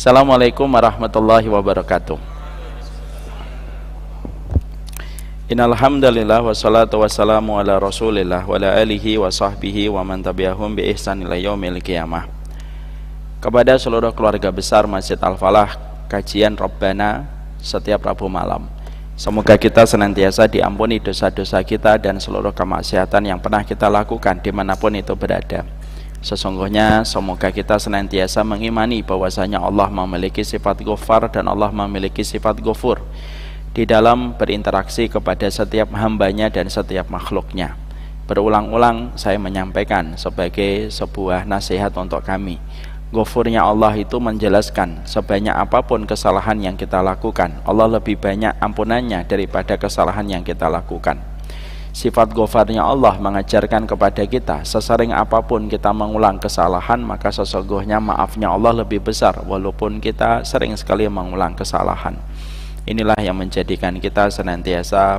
Assalamualaikum warahmatullahi wabarakatuh. Innal hamdalillah wassalatu wassalamu ala Rasulillah wa ala alihi wa sahbihi wa man tabi'ahum bi ihsan ila yaumil qiyamah. Kepada seluruh keluarga besar Masjid Al-Falah, kajian Rabbana setiap Rabu malam. Semoga kita senantiasa diampuni dosa-dosa kita dan seluruh kemaksiatan yang pernah kita lakukan dimanapun itu berada. Sesungguhnya semoga kita senantiasa mengimani bahwasanya Allah memiliki sifat Ghaffar dan Allah memiliki sifat Ghafur di dalam berinteraksi kepada setiap hambanya dan setiap makhluknya. Berulang-ulang saya menyampaikan sebagai sebuah nasihat untuk kami. Ghafurnya Allah itu menjelaskan sebanyak apapun kesalahan yang kita lakukan, Allah lebih banyak ampunannya daripada kesalahan yang kita lakukan. Sifat Ghafarnya Allah mengajarkan kepada kita, sesering apapun kita mengulang kesalahan, maka sesungguhnya maafnya Allah lebih besar walaupun kita sering sekali mengulang kesalahan. Inilah yang menjadikan kita senantiasa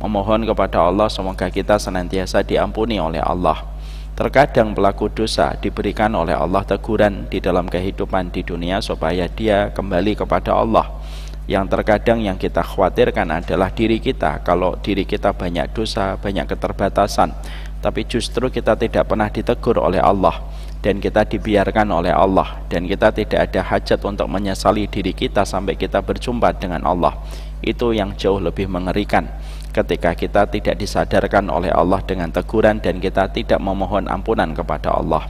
memohon kepada Allah semoga kita senantiasa diampuni oleh Allah. Terkadang pelaku dosa diberikan oleh Allah teguran di dalam kehidupan di dunia supaya dia kembali kepada Allah. Yang terkadang yang kita khawatirkan adalah diri kita. Kalau diri kita banyak dosa, banyak keterbatasan, tapi justru kita tidak pernah ditegur oleh Allah dan kita dibiarkan oleh Allah, dan kita tidak ada hajat untuk menyesali diri kita sampai kita berjumpa dengan Allah. Itu yang jauh lebih mengerikan, ketika kita tidak disadarkan oleh Allah dengan teguran dan kita tidak memohon ampunan kepada Allah.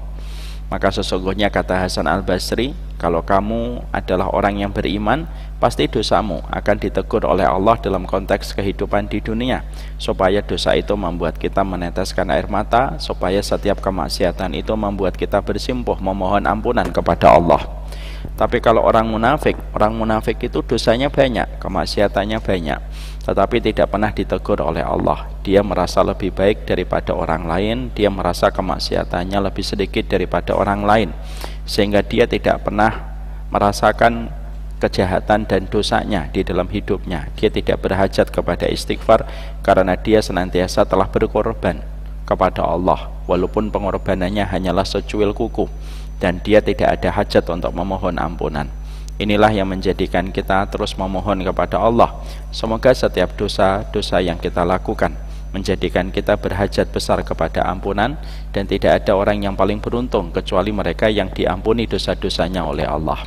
Maka sesungguhnya kata Hasan Al-Basri, kalau kamu adalah orang yang beriman, pasti dosamu akan ditegur oleh Allah dalam konteks kehidupan di dunia, supaya dosa itu membuat kita meneteskan air mata, supaya setiap kemaksiatan itu membuat kita bersimpuh memohon ampunan kepada Allah. Tapi kalau orang munafik itu dosanya banyak, kemaksiatannya banyak, tetapi tidak pernah ditegur oleh Allah. Dia merasa lebih baik daripada orang lain, dia merasa kemaksiatannya lebih sedikit daripada orang lain, sehingga dia tidak pernah merasakan kejahatan dan dosanya di dalam hidupnya. Dia tidak berhajat kepada istighfar karena dia senantiasa telah berkorban kepada Allah, walaupun pengorbanannya hanyalah secuil kuku, dan dia tidak ada hajat untuk memohon ampunan. Inilah yang menjadikan kita terus memohon kepada Allah. Semoga setiap dosa-dosa yang kita lakukan menjadikan kita berhajat besar kepada ampunan, dan tidak ada orang yang paling beruntung kecuali mereka yang diampuni dosa-dosanya oleh Allah.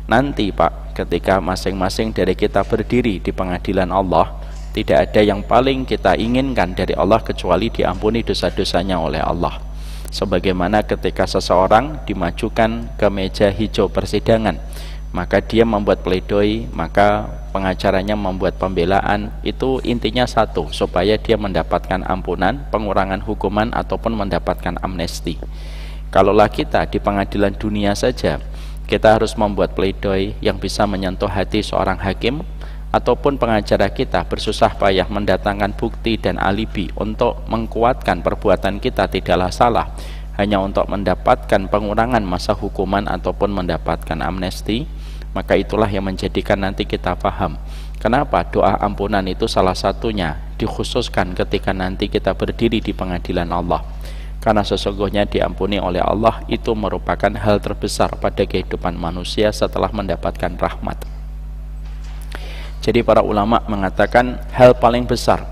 Nanti Pak, ketika masing-masing dari kita berdiri di pengadilan Allah, tidak ada yang paling kita inginkan dari Allah kecuali diampuni dosa-dosanya oleh Allah. Sebagaimana ketika seseorang dimajukan ke meja hijau persidangan, maka dia membuat pledoi, maka pengacaranya membuat pembelaan, itu intinya satu, supaya dia mendapatkan ampunan, pengurangan hukuman, ataupun mendapatkan amnesti. Kalaulah kita di pengadilan dunia saja, kita harus membuat pledoi yang bisa menyentuh hati seorang hakim, ataupun pengacara kita bersusah payah mendatangkan bukti dan alibi untuk menguatkan perbuatan kita tidaklah salah, hanya untuk mendapatkan pengurangan masa hukuman ataupun mendapatkan amnesti, maka itulah yang menjadikan nanti kita paham kenapa doa ampunan itu salah satunya dikhususkan ketika nanti kita berdiri di pengadilan Allah. Karena sesungguhnya diampuni oleh Allah itu merupakan hal terbesar pada kehidupan manusia setelah mendapatkan rahmat. Jadi para ulama mengatakan hal paling besar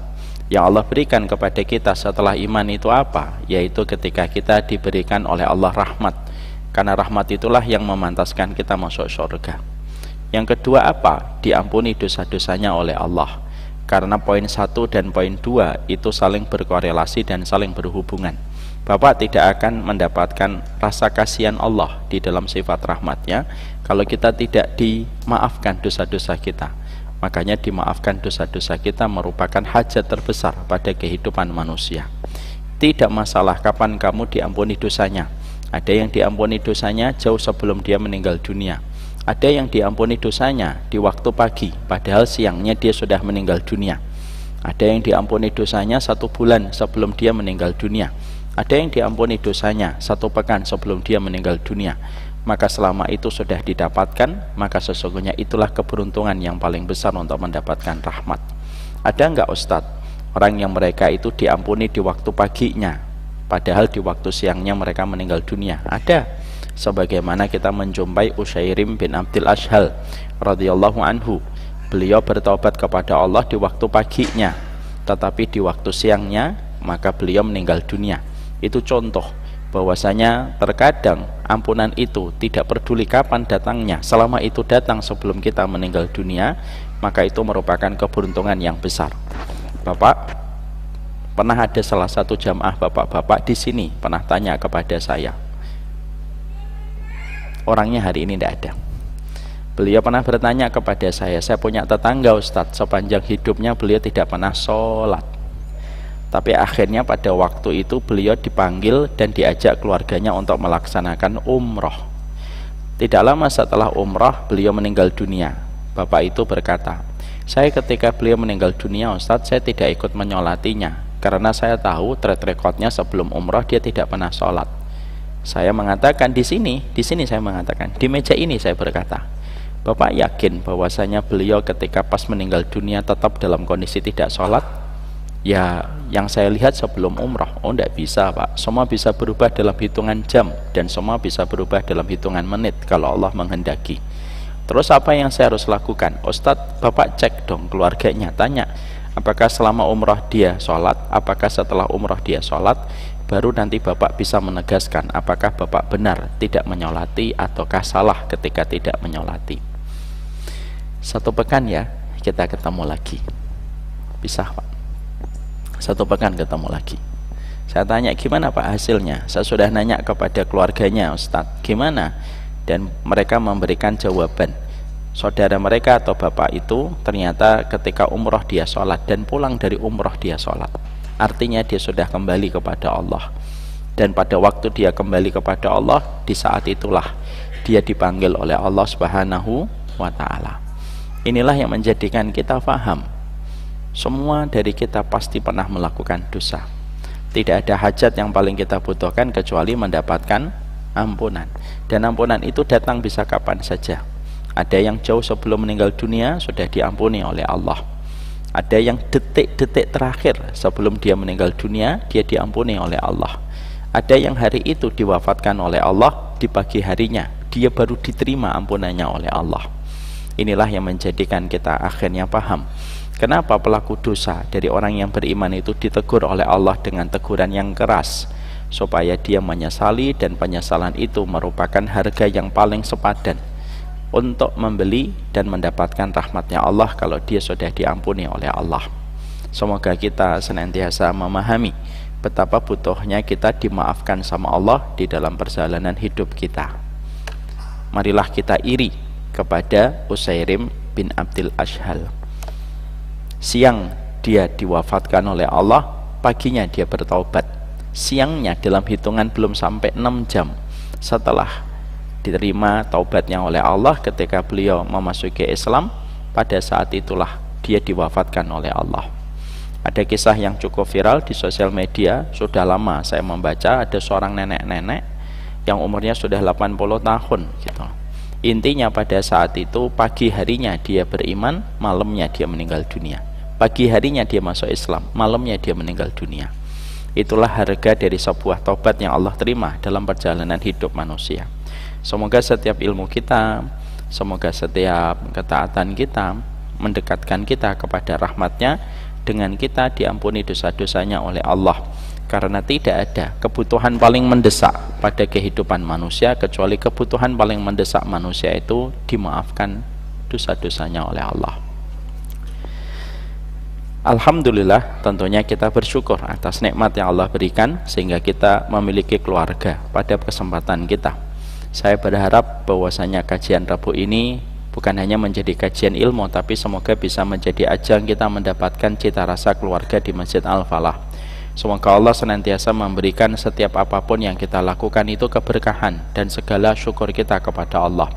yang Allah berikan kepada kita setelah iman itu apa? Yaitu ketika kita diberikan oleh Allah rahmat. Karena rahmat itulah yang memantaskan kita masuk surga. Yang kedua apa? Diampuni dosa-dosanya oleh Allah. Karena poin 1 dan poin 2 itu saling berkorelasi dan saling berhubungan. Bapak tidak akan mendapatkan rasa kasihan Allah di dalam sifat rahmatnya kalau kita tidak dimaafkan dosa-dosa kita. Makanya dimaafkan dosa-dosa kita merupakan hajat terbesar pada kehidupan manusia. Tidak masalah kapan kamu diampuni dosanya. Ada yang diampuni dosanya jauh sebelum dia meninggal dunia. Ada yang diampuni dosanya di waktu pagi, padahal siangnya dia sudah meninggal dunia. Ada yang diampuni dosanya 1 bulan sebelum dia meninggal dunia. Ada yang diampuni dosanya 1 pekan sebelum dia meninggal dunia. Maka selama itu sudah didapatkan, maka sesungguhnya itulah keberuntungan yang paling besar untuk mendapatkan rahmat. Ada enggak Ustadz orang yang mereka itu diampuni di waktu paginya, padahal di waktu siangnya mereka meninggal dunia? Ada. sebagaimana kita menjumpai Utsairim bin Abdul Ashhal radhiyallahu anhu. Beliau bertaubat kepada Allah di waktu paginya, tetapi di waktu siangnya maka beliau meninggal dunia. Itu contoh bahwasanya terkadang ampunan itu tidak peduli kapan datangnya, selama itu datang sebelum kita meninggal dunia, maka itu merupakan keberuntungan yang besar. Bapak, pernah ada salah satu jamaah bapak-bapak di sini pernah tanya kepada saya. Orangnya hari ini tidak ada. Beliau pernah bertanya kepada saya punya tetangga Ustadz, sepanjang hidupnya beliau tidak pernah sholat, tapi akhirnya pada waktu itu beliau dipanggil dan diajak keluarganya untuk melaksanakan umroh. Tidak lama setelah umroh beliau meninggal dunia. Bapak itu berkata, saya ketika beliau meninggal dunia Ustadz, saya tidak ikut menyolatinya karena saya tahu track recordnya sebelum umroh dia tidak pernah sholat. Saya mengatakan di sini saya mengatakan, di meja ini saya berkata, Bapak yakin bahwasanya beliau ketika pas meninggal dunia tetap dalam kondisi tidak sholat? Ya, yang saya lihat sebelum umroh. Oh, tidak bisa Pak, semua bisa berubah dalam hitungan jam dan semua bisa berubah dalam hitungan menit kalau Allah menghendaki. Terus apa yang saya harus lakukan? Ustadz, Bapak cek dong keluarganya, tanya apakah selama umroh dia sholat, apakah setelah umroh dia sholat, baru nanti Bapak bisa menegaskan apakah Bapak benar tidak menyolati ataukah salah ketika tidak menyolati. 1 pekan ya kita ketemu lagi. Bisa Pak? 1 pekan ketemu lagi. Saya tanya gimana Pak hasilnya? Saya sudah nanya kepada keluarganya, Ustadz gimana? Dan mereka memberikan jawaban, saudara mereka atau bapak itu ternyata ketika umroh dia sholat dan pulang dari umroh dia sholat. Artinya dia sudah kembali kepada Allah. Dan pada waktu dia kembali kepada Allah, di saat itulah dia dipanggil oleh Allah Subhanahu wa ta'ala. Inilah yang menjadikan kita faham, semua dari kita pasti pernah melakukan dosa. Tidak ada hajat yang paling kita butuhkan kecuali mendapatkan ampunan. Dan ampunan itu datang bisa kapan saja. Ada yang jauh sebelum meninggal dunia sudah diampuni oleh Allah. Ada yang detik-detik terakhir sebelum dia meninggal dunia dia diampuni oleh Allah. Ada yang hari itu diwafatkan oleh Allah, di pagi harinya dia baru diterima ampunannya oleh Allah. Inilah yang menjadikan kita akhirnya paham kenapa pelaku dosa dari orang yang beriman itu ditegur oleh Allah dengan teguran yang keras, supaya dia menyesali, dan penyesalan itu merupakan harga yang paling sepadan untuk membeli dan mendapatkan rahmatnya Allah kalau dia sudah diampuni oleh Allah. Semoga kita senantiasa memahami betapa butuhnya kita dimaafkan sama Allah di dalam perjalanan hidup kita. Marilah kita iri kepada Utsairim bin Abdul Ashhal. Siang dia diwafatkan oleh Allah, paginya dia bertaubat. Siangnya dalam hitungan belum sampai 6 jam setelah diterima taubatnya oleh Allah, ketika beliau memasuki Islam, pada saat itulah dia diwafatkan oleh Allah. Ada kisah yang cukup viral di sosial media, sudah lama saya membaca, ada seorang nenek-nenek yang umurnya sudah 80 tahun gitu. Intinya pada saat itu pagi harinya dia beriman, malamnya dia meninggal dunia. Pagi harinya dia masuk Islam, malamnya dia meninggal dunia. Itulah harga dari sebuah taubat yang Allah terima dalam perjalanan hidup manusia. Semoga setiap ilmu kita, semoga setiap ketaatan kita mendekatkan kita kepada rahmatnya, dengan kita diampuni dosa-dosanya oleh Allah. Karena tidak ada kebutuhan paling mendesak pada kehidupan manusia kecuali kebutuhan paling mendesak manusia itu dimaafkan dosa-dosanya oleh Allah. Alhamdulillah, tentunya kita bersyukur atas nikmat yang Allah berikan sehingga kita memiliki keluarga pada kesempatan kita. Saya berharap bahwasanya kajian Rabu ini bukan hanya menjadi kajian ilmu, tapi semoga bisa menjadi ajang kita mendapatkan cita rasa keluarga di Masjid Al-Falah. Semoga Allah senantiasa memberikan setiap apapun yang kita lakukan itu keberkahan dan segala syukur kita kepada Allah.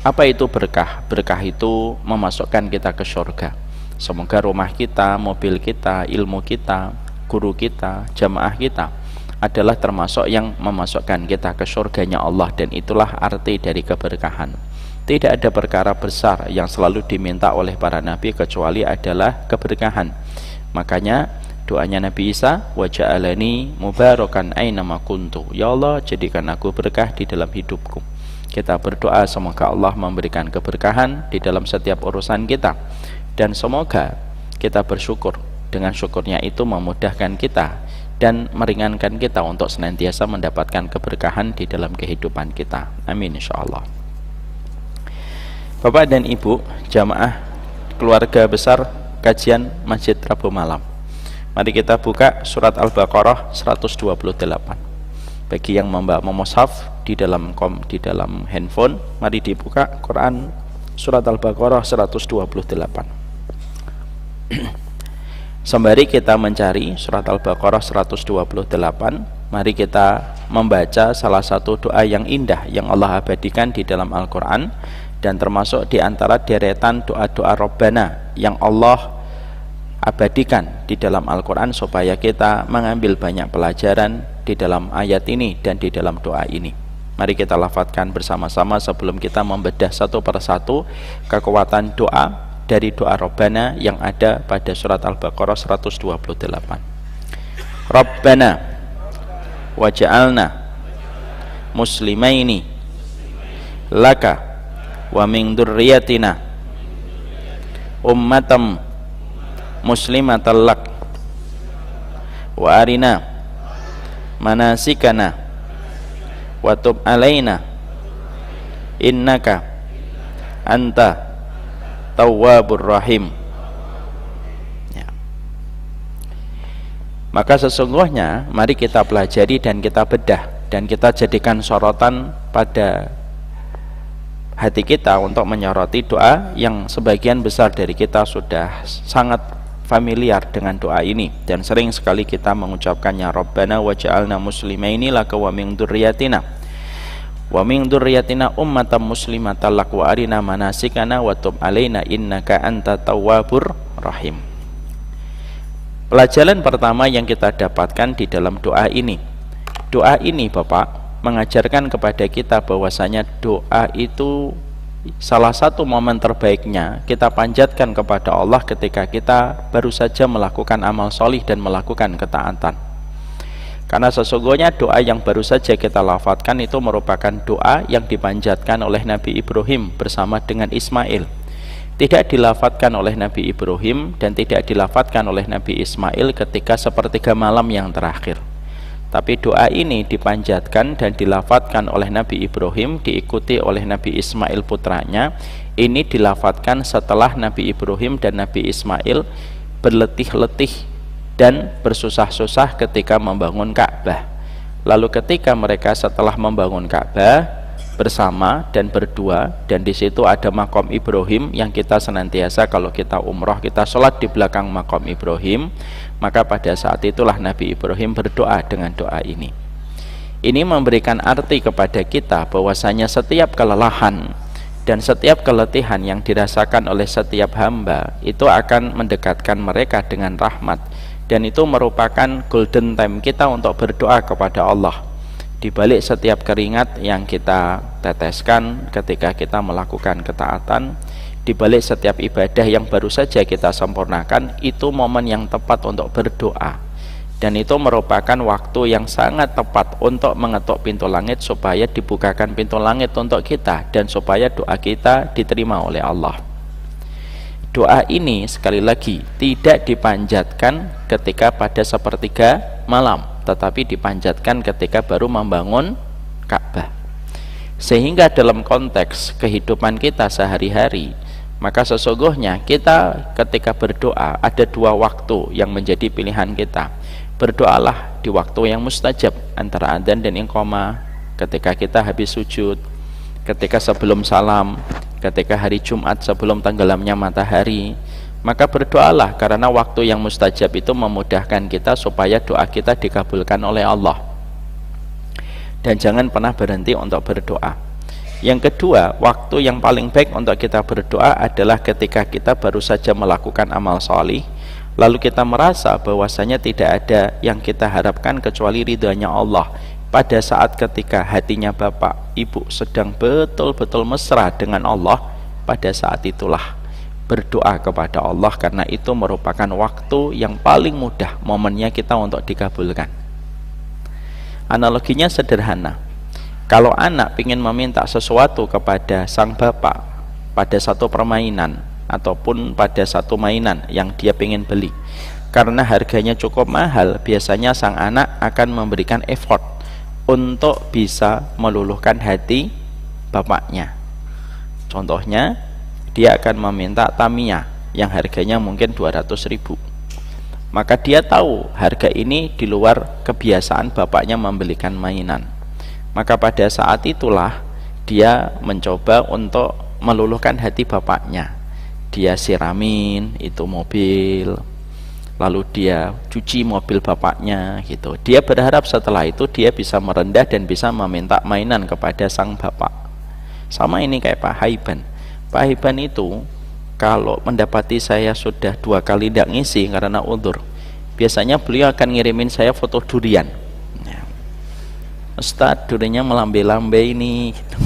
Apa itu berkah? Berkah itu memasukkan kita ke surga. Semoga rumah kita, mobil kita, ilmu kita, guru kita, jamaah kita adalah termasuk yang memasukkan kita ke surganya Allah, dan itulah arti dari keberkahan. Tidak ada perkara besar yang selalu diminta oleh para nabi kecuali adalah keberkahan. Makanya doanya Nabi Isa, wa ja'alani mubarakan ainama kuntu. Ya Allah, jadikan aku berkah di dalam hidupku. Kita berdoa semoga Allah memberikan keberkahan di dalam setiap urusan kita, dan semoga kita bersyukur. Dengan syukurnya itu memudahkan kita dan meringankan kita untuk senantiasa mendapatkan keberkahan di dalam kehidupan kita. Amin insyaallah. Bapak dan Ibu jamaah keluarga besar kajian Masjid Rabu Malam, mari kita buka surat Al-Baqarah 128. Bagi yang membawa mushaf di dalam handphone, mari dibuka Quran surat Al-Baqarah 128. Sembari kita mencari surat Al-Baqarah 128, mari kita membaca salah satu doa yang indah yang Allah abadikan di dalam Al-Quran, dan termasuk di antara deretan doa-doa Rabbana yang Allah abadikan di dalam Al-Quran, supaya kita mengambil banyak pelajaran di dalam ayat ini dan di dalam doa ini. Mari kita lafadzkan bersama-sama sebelum kita membedah satu persatu kekuatan doa dari doa Rabbana yang ada pada surat Al-Baqarah 128. Rabbana waj'alna muslimaini laka wa min dzurriyyatina ummatam muslimatan lak wa arina manasikana wa tub alaina innaka anta tawwabur rahim. Ya. Maka sesungguhnya mari kita pelajari dan kita bedah dan kita jadikan sorotan pada hati kita untuk menyoroti doa yang sebagian besar dari kita sudah sangat familiar dengan doa ini dan sering sekali kita mengucapkannya. Rabbana waj'alna muslimaini laka wa min dzurriyyatina ummatan muslimatan lak wa arina manasikana wa tub alaina innaka anta tawwabur rahim. Pelajaran pertama yang kita dapatkan di dalam doa ini, Bapak, mengajarkan kepada kita bahwasanya doa itu salah satu momen terbaiknya kita panjatkan kepada Allah ketika kita baru saja melakukan amal solih dan melakukan ketaatan. Karena sesungguhnya doa yang baru saja kita lafadzkan itu merupakan doa yang dipanjatkan oleh Nabi Ibrahim bersama dengan Ismail. Tidak dilafadzkan oleh Nabi Ibrahim dan tidak dilafadzkan oleh Nabi Ismail ketika sepertiga malam yang terakhir. Tapi doa ini dipanjatkan dan dilafadzkan oleh Nabi Ibrahim, diikuti oleh Nabi Ismail putranya. Ini dilafadzkan setelah Nabi Ibrahim dan Nabi Ismail berletih-letih dan bersusah-susah ketika membangun Ka'bah. Lalu ketika mereka setelah membangun Ka'bah bersama dan berdua, dan di situ ada makom Ibrahim yang kita senantiasa kalau kita umroh kita sholat di belakang makom Ibrahim, maka pada saat itulah Nabi Ibrahim berdoa dengan doa ini. Ini memberikan arti kepada kita bahwasanya setiap kelelahan dan setiap keletihan yang dirasakan oleh setiap hamba itu akan mendekatkan mereka dengan rahmat, dan itu merupakan golden time kita untuk berdoa kepada Allah. Di balik setiap keringat yang kita teteskan ketika kita melakukan ketaatan, di balik setiap ibadah yang baru saja kita sempurnakan, itu momen yang tepat untuk berdoa. Dan itu merupakan waktu yang sangat tepat untuk mengetuk pintu langit supaya dibukakan pintu langit untuk kita dan supaya doa kita diterima oleh Allah. Doa ini sekali lagi tidak dipanjatkan ketika pada sepertiga malam, tetapi dipanjatkan ketika baru membangun Ka'bah. Sehingga dalam konteks kehidupan kita sehari-hari, maka sesungguhnya kita ketika berdoa ada dua waktu yang menjadi pilihan kita. Berdoalah di waktu yang mustajab antara adzan dan iqamah, ketika kita habis sujud, ketika sebelum salam, ketika hari Jumat sebelum tenggelamnya matahari. Maka berdoalah, karena waktu yang mustajab itu memudahkan kita supaya doa kita dikabulkan oleh Allah. Dan jangan pernah berhenti untuk berdoa. Yang kedua, waktu yang paling baik untuk kita berdoa adalah ketika kita baru saja melakukan amal solih, lalu kita merasa bahwasanya tidak ada yang kita harapkan kecuali ridhanya Allah. Pada saat ketika hatinya Bapak, Ibu sedang betul-betul mesra dengan Allah, pada saat itulah berdoa kepada Allah, karena itu merupakan waktu yang paling mudah momennya kita untuk dikabulkan. Analoginya sederhana, kalau anak ingin meminta sesuatu kepada sang bapak pada satu permainan ataupun pada satu mainan yang dia ingin beli, karena harganya cukup mahal, biasanya sang anak akan memberikan effort untuk bisa meluluhkan hati bapaknya. Contohnya, dia akan meminta Tamiya yang harganya mungkin 200.000. Maka dia tahu harga ini di luar kebiasaan bapaknya membelikan mainan. Maka pada saat itulah dia mencoba untuk meluluhkan hati bapaknya. Dia siramin itu mobil, lalu dia cuci mobil bapaknya gitu. Dia berharap setelah itu dia bisa merendah dan bisa meminta mainan kepada sang bapak. Sama ini kayak Pak Haiban. Pak Haiban itu kalau mendapati saya sudah 2 kali tidak ngisi karena udzur, biasanya beliau akan ngirimin saya foto durian. Ustadz, duriannya melambai-lambai ini gitu.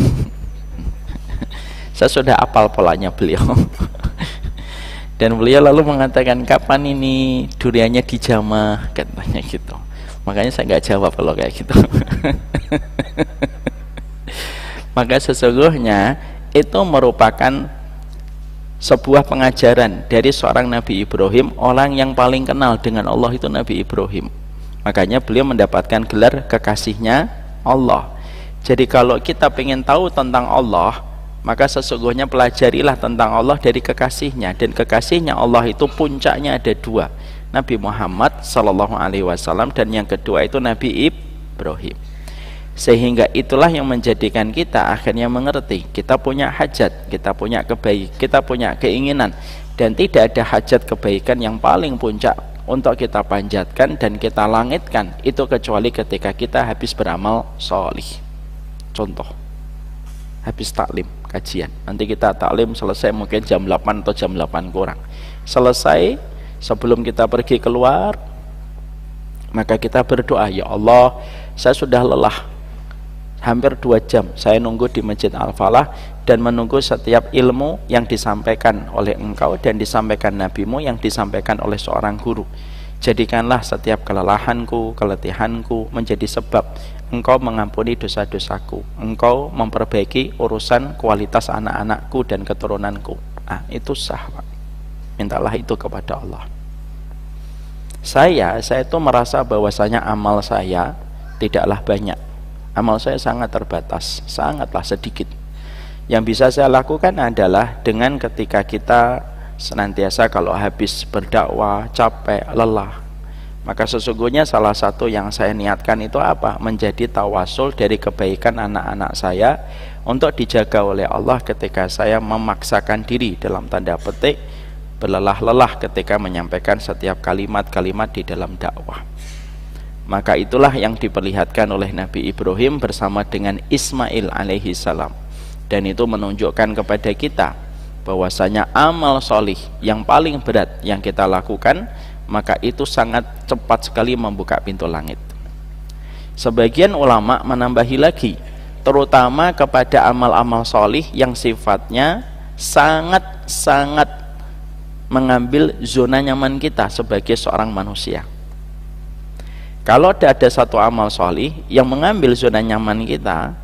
Saya sudah apal polanya beliau. Dan beliau lalu mengatakan, kapan ini duriannya dijamah, katanya gitu. Makanya saya nggak jawab kalau kayak gitu. Maka sesungguhnya itu merupakan sebuah pengajaran dari seorang Nabi Ibrahim. Orang yang paling kenal dengan Allah itu Nabi Ibrahim. Makanya beliau mendapatkan gelar kekasihnya Allah. Jadi kalau kita ingin tahu tentang Allah, maka sesungguhnya pelajarilah tentang Allah dari kekasihnya. Dan kekasihnya Allah itu puncaknya ada 2, Nabi Muhammad SAW, dan yang kedua itu Nabi Ibrahim. Sehingga itulah yang menjadikan kita akhirnya mengerti, kita punya hajat, kita punya kebaikan, kita punya keinginan, dan tidak ada hajat kebaikan yang paling puncak untuk kita panjatkan dan kita langitkan itu kecuali ketika kita habis beramal sholih. Contoh, habis taklim kajian, nanti kita taklim selesai mungkin jam 8 atau jam 8 kurang, selesai, sebelum kita pergi keluar maka kita berdoa, ya Allah, saya sudah lelah, hampir 2 jam saya nunggu di Masjid Al-Falah dan menunggu setiap ilmu yang disampaikan oleh engkau dan disampaikan nabimu yang disampaikan oleh seorang guru. Jadikanlah setiap kelelahanku, keletihanku menjadi sebab engkau mengampuni dosa-dosaku, engkau memperbaiki urusan kualitas anak-anakku dan keturunanku. Itu sah, Pak. Mintalah itu kepada Allah. Saya itu merasa bahwasanya amal saya tidaklah banyak. Amal saya sangat terbatas, sangatlah sedikit. Yang bisa saya lakukan adalah dengan ketika kita senantiasa kalau habis berdakwah, capek, lelah, maka sesungguhnya salah satu yang saya niatkan itu apa? Menjadi tawasul dari kebaikan anak-anak saya untuk dijaga oleh Allah ketika saya memaksakan diri dalam tanda petik berlelah-lelah ketika menyampaikan setiap kalimat-kalimat di dalam dakwah. Maka itulah yang diperlihatkan oleh Nabi Ibrahim bersama dengan Ismail alaihi salam. Dan itu menunjukkan kepada kita bahwasanya amal solih yang paling berat yang kita lakukan, maka itu sangat cepat sekali membuka pintu langit. Sebagian ulama menambahi lagi, terutama kepada amal-amal solih yang sifatnya sangat-sangat mengambil zona nyaman kita sebagai seorang manusia. Kalau ada satu amal solih yang mengambil zona nyaman kita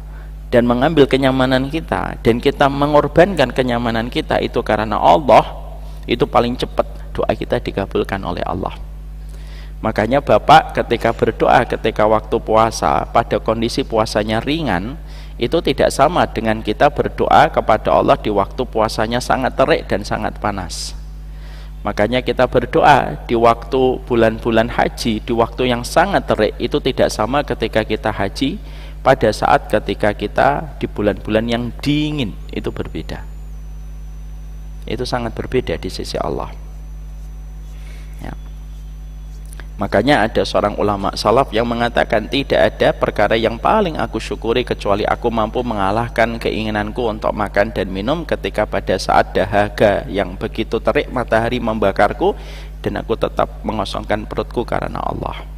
dan mengambil kenyamanan kita, dan kita mengorbankan kenyamanan kita itu karena Allah, itu paling cepat doa kita dikabulkan oleh Allah. Makanya Bapak ketika berdoa ketika waktu puasa pada kondisi puasanya ringan, itu tidak sama dengan kita berdoa kepada Allah di waktu puasanya sangat terik dan sangat panas. Makanya kita berdoa di waktu bulan-bulan haji, di waktu yang sangat terik, itu tidak sama ketika kita haji pada saat ketika kita di bulan-bulan yang dingin, itu berbeda. Itu sangat berbeda di sisi Allah. Ya. Makanya ada seorang ulama salaf yang mengatakan, tidak ada perkara yang paling aku syukuri kecuali aku mampu mengalahkan keinginanku untuk makan dan minum ketika pada saat dahaga yang begitu terik matahari membakarku dan aku tetap mengosongkan perutku karena Allah.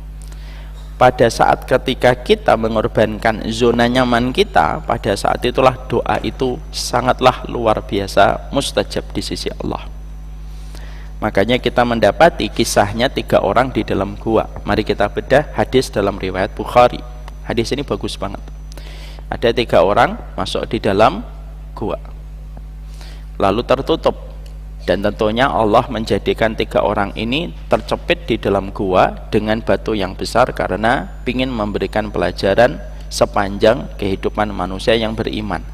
Pada saat ketika kita mengorbankan zona nyaman kita, pada saat itulah doa itu sangatlah luar biasa mustajab di sisi Allah. Makanya kita mendapati kisahnya 3 orang di dalam gua. Mari kita bedah hadis dalam riwayat Bukhari. Hadis ini bagus banget. Ada 3 orang masuk di dalam gua, lalu tertutup, dan tentunya Allah menjadikan 3 orang ini tercepit di dalam gua dengan batu yang besar karena ingin memberikan pelajaran sepanjang kehidupan manusia yang beriman.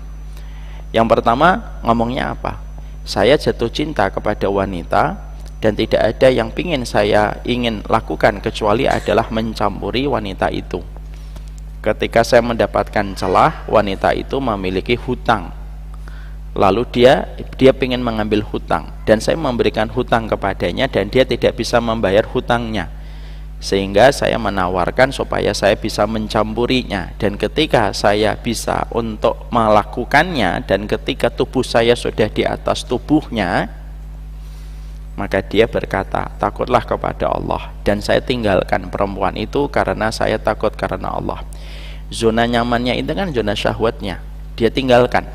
Yang pertama ngomongnya apa? Saya jatuh cinta kepada wanita dan tidak ada yang saya ingin lakukan kecuali adalah mencampuri wanita itu. Ketika saya mendapatkan celah, wanita itu memiliki hutang, lalu dia ingin mengambil hutang, dan saya memberikan hutang kepadanya dan dia tidak bisa membayar hutangnya, sehingga saya menawarkan supaya saya bisa mencampurinya. Dan ketika saya bisa untuk melakukannya, dan ketika tubuh saya sudah di atas tubuhnya, maka dia berkata, takutlah kepada Allah, dan saya tinggalkan perempuan itu karena saya takut karena Allah. Zona nyamannya itu kan zona syahwatnya, dia tinggalkan,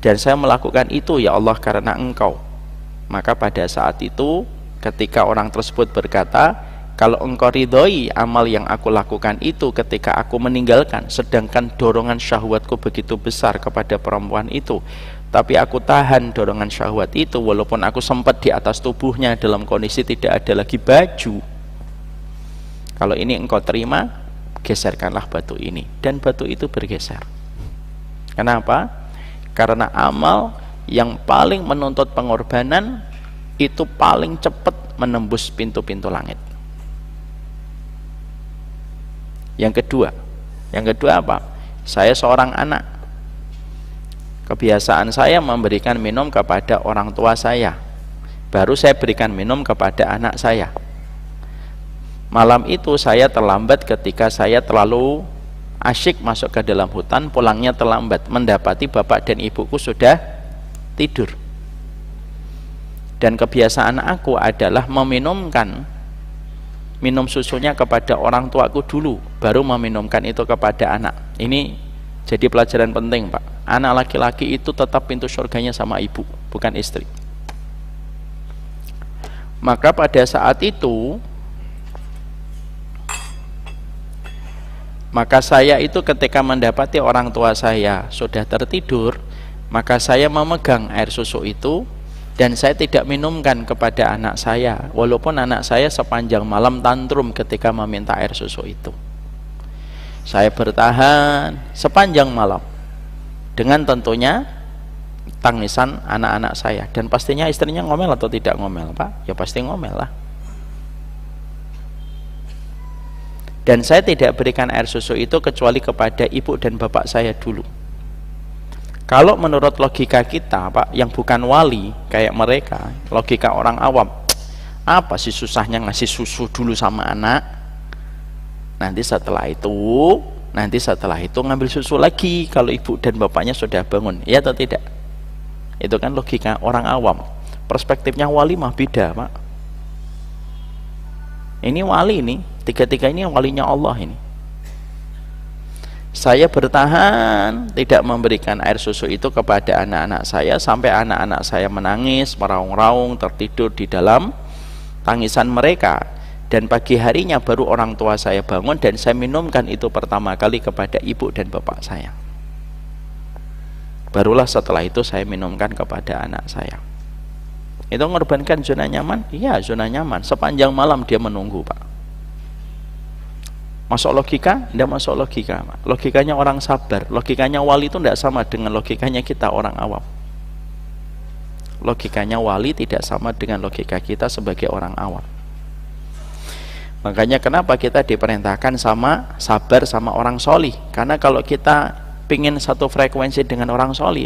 dan saya melakukan itu ya Allah karena Engkau. Maka pada saat itu ketika orang tersebut berkata, kalau Engkau ridhoi amal yang aku lakukan itu ketika aku meninggalkan, sedangkan dorongan syahwatku begitu besar kepada perempuan itu, tapi aku tahan dorongan syahwat itu walaupun aku sempat di atas tubuhnya dalam kondisi tidak ada lagi baju, kalau ini Engkau terima, geserkanlah batu ini. Dan batu itu bergeser. Kenapa? Karena amal yang paling menuntut pengorbanan itu paling cepat menembus pintu-pintu langit. Yang kedua apa? Saya seorang anak, kebiasaan saya memberikan minum kepada orang tua saya, baru saya berikan minum kepada anak saya. Malam itu saya terlambat ketika saya terlalu asyik masuk ke dalam hutan, pulangnya terlambat, mendapati bapak dan ibuku sudah tidur. Dan kebiasaan aku adalah minum susunya kepada orang tuaku dulu, baru meminumkan itu kepada anak. Ini jadi pelajaran penting, Pak. Anak laki-laki itu tetap pintu surganya sama ibu, bukan istri. Maka pada saat itu, maka saya itu ketika mendapati orang tua saya sudah tertidur, maka saya memegang air susu itu dan saya tidak minumkan kepada anak saya, walaupun anak saya sepanjang malam tantrum ketika meminta air susu itu. Saya bertahan sepanjang malam dengan tentunya tangisan anak-anak saya, dan pastinya istrinya ngomel atau tidak ngomel, Pak? Ya pasti ngomel lah. Dan saya tidak berikan air susu itu kecuali kepada ibu dan bapak saya dulu. Kalau menurut logika kita, Pak, yang bukan wali kayak mereka, logika orang awam, apa sih susahnya ngasih susu dulu sama anak? Nanti setelah itu ngambil susu lagi kalau ibu dan bapaknya sudah bangun, ya atau tidak? Itu kan logika orang awam. Perspektifnya wali mah beda, Pak. Ini wali nih, tiga-tiga ini walinya Allah ini. Saya bertahan tidak memberikan air susu itu kepada anak-anak saya sampai anak-anak saya menangis, meraung-raung, tertidur di dalam tangisan mereka. Dan pagi harinya baru orang tua saya bangun dan saya minumkan itu pertama kali kepada ibu dan bapak saya. Barulah setelah itu saya minumkan kepada anak saya. Itu mengorbankan zona nyaman? Iya, zona nyaman. Sepanjang malam dia menunggu, Pak. Masuk logika? Tidak masuk logika, Pak. Logikanya orang sabar. Logikanya wali itu tidak sama dengan logikanya kita orang awam. Logikanya wali tidak sama dengan logika kita sebagai orang awam. Makanya kenapa kita diperintahkan sama sabar sama orang soli? Karena kalau kita pingin satu frekuensi dengan orang soli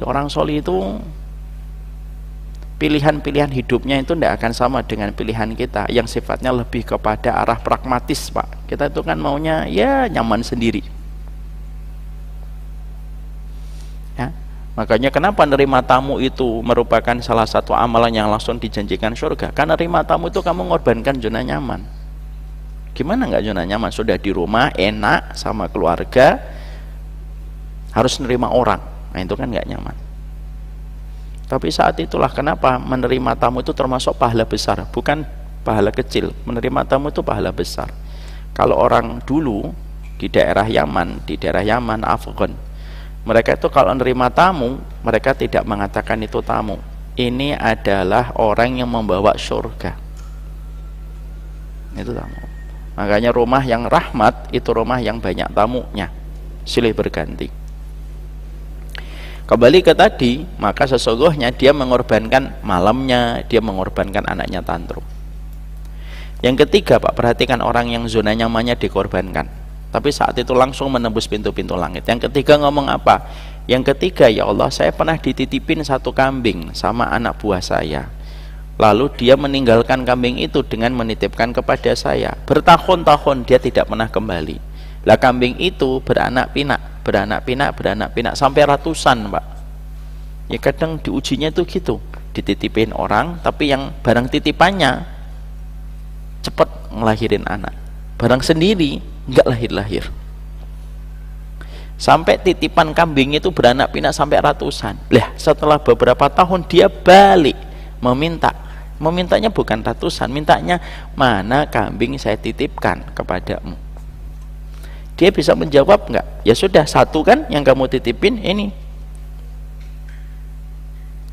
itu pilihan-pilihan hidupnya itu tidak akan sama dengan pilihan kita yang sifatnya lebih kepada arah pragmatis, Pak. Kita itu kan maunya ya nyaman sendiri ya. Makanya kenapa nerima tamu itu merupakan salah satu amalan yang langsung dijanjikan surga, karena nerima tamu itu kamu mengorbankan zona nyaman. Gimana nggak zona nyaman? Sudah di rumah enak sama keluarga, harus nerima orang, nah itu kan nggak nyaman. Tapi saat itulah kenapa menerima tamu itu termasuk pahala besar, bukan pahala kecil. Menerima tamu itu pahala besar. Kalau orang dulu di daerah Yaman, Afghan, mereka itu kalau menerima tamu, mereka tidak mengatakan itu tamu. Ini adalah orang yang membawa surga. Itu tamu. Makanya rumah yang rahmat itu rumah yang banyak tamunya, silih berganti. Kembali ke tadi, maka sesungguhnya dia mengorbankan malamnya, dia mengorbankan anaknya tantrum. Yang ketiga, Pak, perhatikan orang yang zona nyamannya dikorbankan, tapi saat itu langsung menembus pintu-pintu langit. Yang ketiga ngomong apa? Yang ketiga, ya Allah, saya pernah dititipin satu kambing sama anak buah saya. Lalu dia meninggalkan kambing itu dengan menitipkan kepada saya. Bertahun-tahun dia tidak pernah kembali. Lah kambing itu beranak pinak sampai ratusan, Pak. Ya kadang diujinya itu gitu, dititipin orang, tapi yang barang titipannya cepat ngelahirin anak, barang sendiri nggak lahir-lahir. Sampai titipan kambing itu beranak pinak sampai ratusan. Lah setelah beberapa tahun dia balik memintanya bukan ratusan, mintanya mana kambing saya titipkan kepadamu. Dia bisa menjawab enggak? Ya sudah, satu kan yang kamu titipin ini.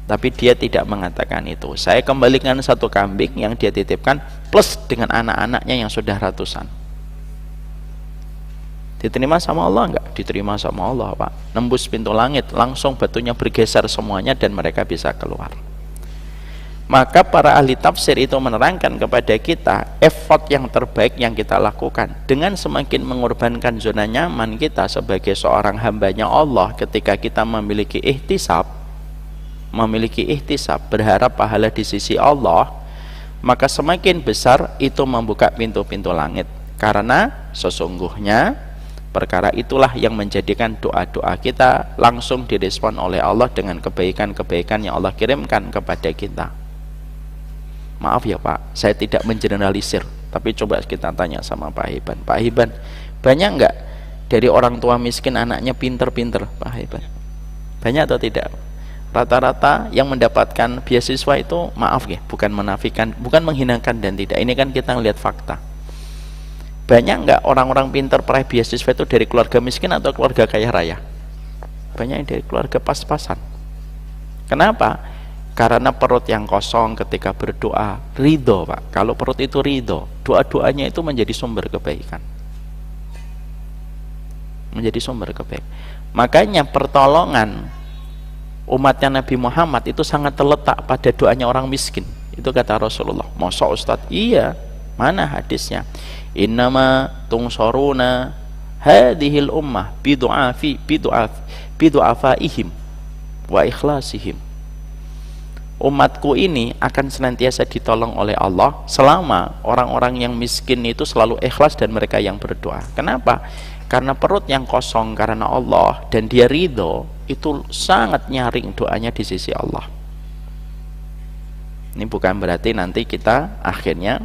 Tapi dia tidak mengatakan itu. Saya kembalikan satu kambing yang dia titipkan plus dengan anak-anaknya yang sudah ratusan. Diterima sama Allah enggak? Diterima sama Allah, Pak. Nembus pintu langit, langsung batunya bergeser semuanya dan mereka bisa keluar. Maka para ahli tafsir itu menerangkan kepada kita effort yang terbaik yang kita lakukan dengan semakin mengorbankan zona nyaman kita sebagai seorang hambanya Allah. Ketika kita memiliki ihtisab berharap pahala di sisi Allah, maka semakin besar itu membuka pintu-pintu langit, karena sesungguhnya perkara itulah yang menjadikan doa-doa kita langsung direspon oleh Allah dengan kebaikan-kebaikan yang Allah kirimkan kepada kita. Maaf ya Pak, saya tidak mengeneralisir, tapi coba kita tanya sama Pak Hiban. Pak Hiban, banyak enggak dari orang tua miskin anaknya pinter-pinter, Pak Hiban? Banyak atau tidak? Rata-rata yang mendapatkan beasiswa itu, maaf ya, bukan menafikan, bukan menghinakan dan tidak. Ini kan kita ngelihat fakta. Banyak enggak orang-orang pinter peraih beasiswa itu dari keluarga miskin atau keluarga kaya raya? Banyak yang dari keluarga pas-pasan. Kenapa? Karena perut yang kosong ketika berdoa ridho, Pak. Kalau perut itu ridho, doa-doanya itu menjadi sumber kebaikan, menjadi sumber kebaikan. Makanya pertolongan umatnya Nabi Muhammad itu sangat terletak pada doanya orang miskin. Itu kata Rasulullah. Masa Ustaz? Iya, mana hadisnya? Innama tungsoruna hadhil ummah bidu'afaihim wa ikhlasihim. Umatku ini akan senantiasa ditolong oleh Allah selama orang-orang yang miskin itu selalu ikhlas dan mereka yang berdoa. Kenapa? Karena perut yang kosong karena Allah dan dia ridho, itu sangat nyaring doanya di sisi Allah. Ini bukan berarti nanti kita akhirnya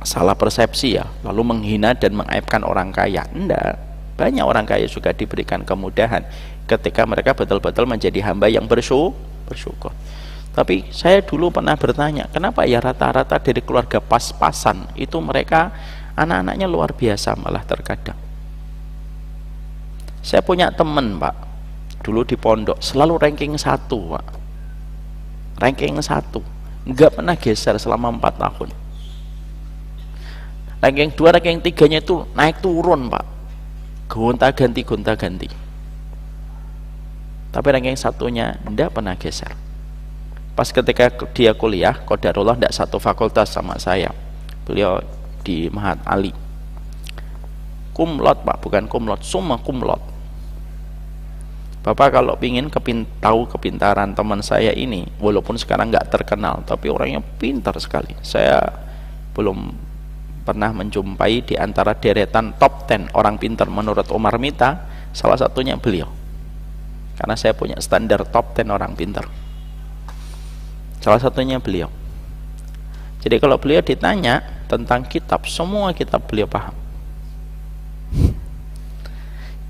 salah persepsi ya, lalu menghina dan mengaibkan orang kaya. Enggak, banyak orang kaya juga diberikan kemudahan ketika mereka betul-betul menjadi hamba yang bersyukur. Tapi saya dulu pernah bertanya, kenapa ya rata-rata dari keluarga pas-pasan itu mereka anak-anaknya luar biasa malah terkadang. Saya punya teman, Pak, dulu di pondok selalu ranking 1, Pak. Ranking 1, nggak pernah geser selama 4 tahun. Ranking 2, ranking 3-nya itu naik turun, Pak. Gonta-ganti. Tapi ranking 1-nya nggak pernah geser. Pas ketika dia kuliah, qadarullah tidak satu fakultas sama saya. Beliau di Mahat Ali. Kumlot, Pak, bukan kumlot, summa kumlot. Bapak kalau ingin tahu kepintaran teman saya ini, walaupun sekarang nggak terkenal, tapi orangnya pintar sekali. Saya belum pernah menjumpai di antara deretan top 10 orang pintar menurut Umar Mita, salah satunya beliau. Karena saya punya standar top 10 orang pintar. Salah satunya beliau. Jadi kalau beliau ditanya tentang kitab, semua kitab beliau paham.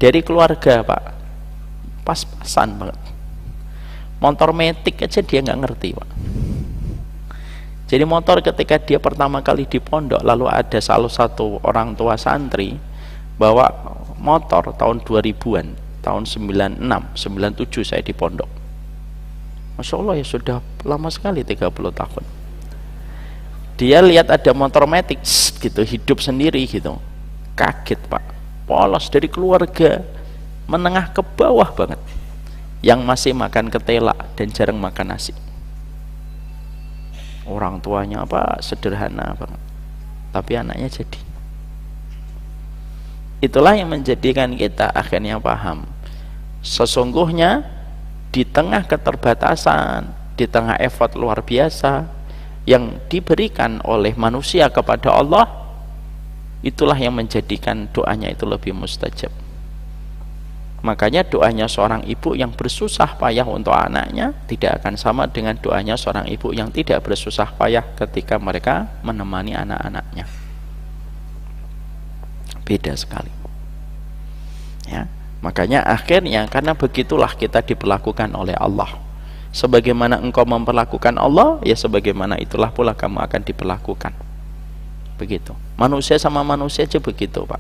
Dari keluarga, Pak, pas-pasan banget. motor metik aja dia nggak ngerti, Pak. Jadi motor ketika dia pertama kali di pondok, lalu ada salah satu orang tua santri bawa motor tahun 2000-an, tahun 96, 97 saya di pondok. Masya Allah, ya sudah lama sekali, 30 tahun. Dia lihat ada motor metik gitu, hidup sendiri gitu. Kaget, Pak. Polos, dari keluarga menengah ke bawah banget, yang masih makan ketela dan jarang makan nasi. Orang tuanya apa sederhana banget, tapi anaknya jadi. Itulah yang menjadikan kita akhirnya paham, sesungguhnya di tengah keterbatasan, di tengah effort luar biasa yang diberikan oleh manusia kepada Allah, itulah yang menjadikan doanya itu lebih mustajab. Makanya doanya seorang ibu yang bersusah payah untuk anaknya tidak akan sama dengan doanya seorang ibu yang tidak bersusah payah ketika mereka menemani anak-anaknya. Beda sekali. Ya, makanya akhirnya karena begitulah kita diperlakukan oleh Allah. Sebagaimana engkau memperlakukan Allah, ya sebagaimana itulah pula kamu akan diperlakukan. Begitu. Manusia sama manusia aja begitu, Pak.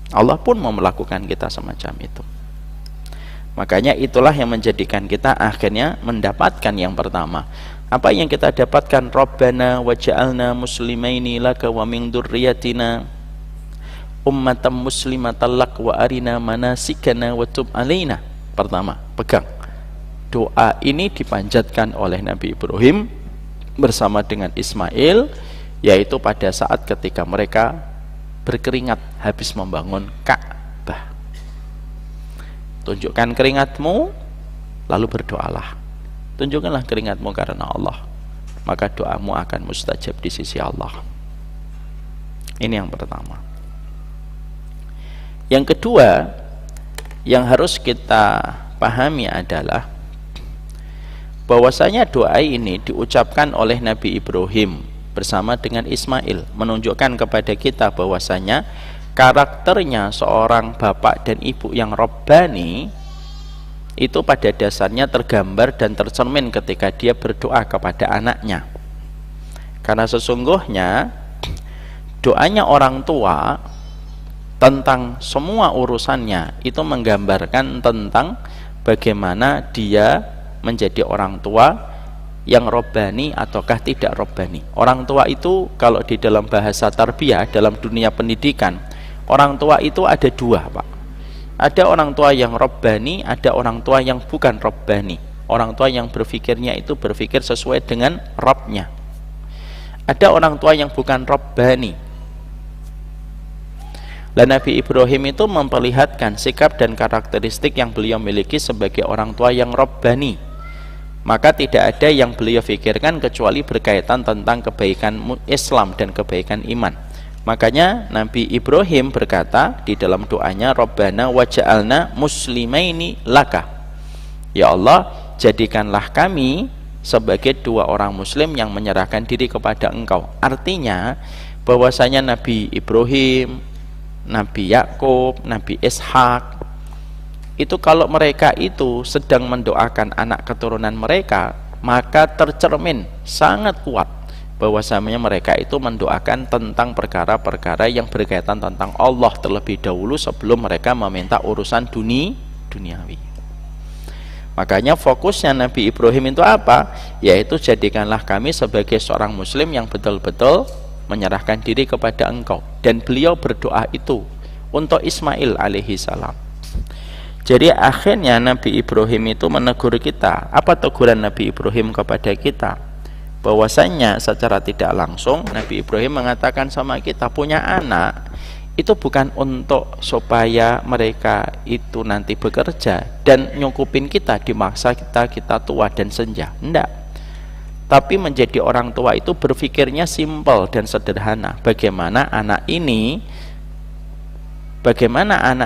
Allah pun memperlakukan kita semacam itu. Makanya itulah yang menjadikan kita akhirnya mendapatkan yang pertama. Apa yang kita dapatkan? Rabbana waj'alna muslimaini laka wa min dzurriyyatina ummatan muslimatan lak wa arina manasikana wa tub alaina. Pertama, pegang. Doa ini dipanjatkan oleh Nabi Ibrahim bersama dengan Ismail, yaitu pada saat ketika mereka berkeringat habis membangun Ka'bah. Tunjukkan keringatmu, lalu berdoalah. Tunjukkanlah keringatmu karena Allah, maka doamu akan mustajab di sisi Allah. Ini yang pertama. Yang kedua yang harus kita pahami adalah bahwasanya doa ini diucapkan oleh Nabi Ibrahim bersama dengan Ismail, menunjukkan kepada kita bahwasanya karakternya seorang bapak dan ibu yang Rabbani itu pada dasarnya tergambar dan tercermin ketika dia berdoa kepada anaknya. Karena sesungguhnya doanya orang tua tentang semua urusannya itu menggambarkan tentang bagaimana dia menjadi orang tua yang Rabbani ataukah tidak Rabbani. Orang tua itu kalau di dalam bahasa tarbiyah, dalam dunia pendidikan, orang tua itu ada dua, Pak. Ada orang tua yang Rabbani, ada orang tua yang bukan Rabbani. Orang tua yang berpikirnya itu berpikir sesuai dengan Rabbnya. Ada orang tua yang bukan Rabbani. Dan Nabi Ibrahim itu memperlihatkan sikap dan karakteristik yang beliau miliki sebagai orang tua yang Rabbani. Maka tidak ada yang beliau pikirkan kecuali berkaitan tentang kebaikan Islam dan kebaikan iman. Makanya Nabi Ibrahim berkata di dalam doanya, Rabbana waj'alna muslimaini laka. Ya Allah, jadikanlah kami sebagai dua orang muslim yang menyerahkan diri kepada Engkau. Artinya bahwasanya Nabi Ibrahim, Nabi Yakub, Nabi Ishak itu kalau mereka itu sedang mendoakan anak keturunan mereka, maka tercermin sangat kuat bahwasanya mereka itu mendoakan tentang perkara-perkara yang berkaitan tentang Allah terlebih dahulu sebelum mereka meminta urusan duniawi. Makanya fokusnya Nabi Ibrahim itu apa? Yaitu jadikanlah kami sebagai seorang muslim yang betul-betul menyerahkan diri kepada Engkau. Dan beliau berdoa itu untuk Ismail alaihi salam. Jadi akhirnya Nabi Ibrahim itu menegur kita. Apa teguran Nabi Ibrahim kepada kita? Bahwasanya secara tidak langsung Nabi Ibrahim mengatakan sama kita, punya anak itu bukan untuk supaya mereka itu nanti bekerja dan nyukupin kita di masa kita tua dan senja. Enggak. Tapi menjadi orang tua itu berpikirnya simpel dan sederhana. Bagaimana anak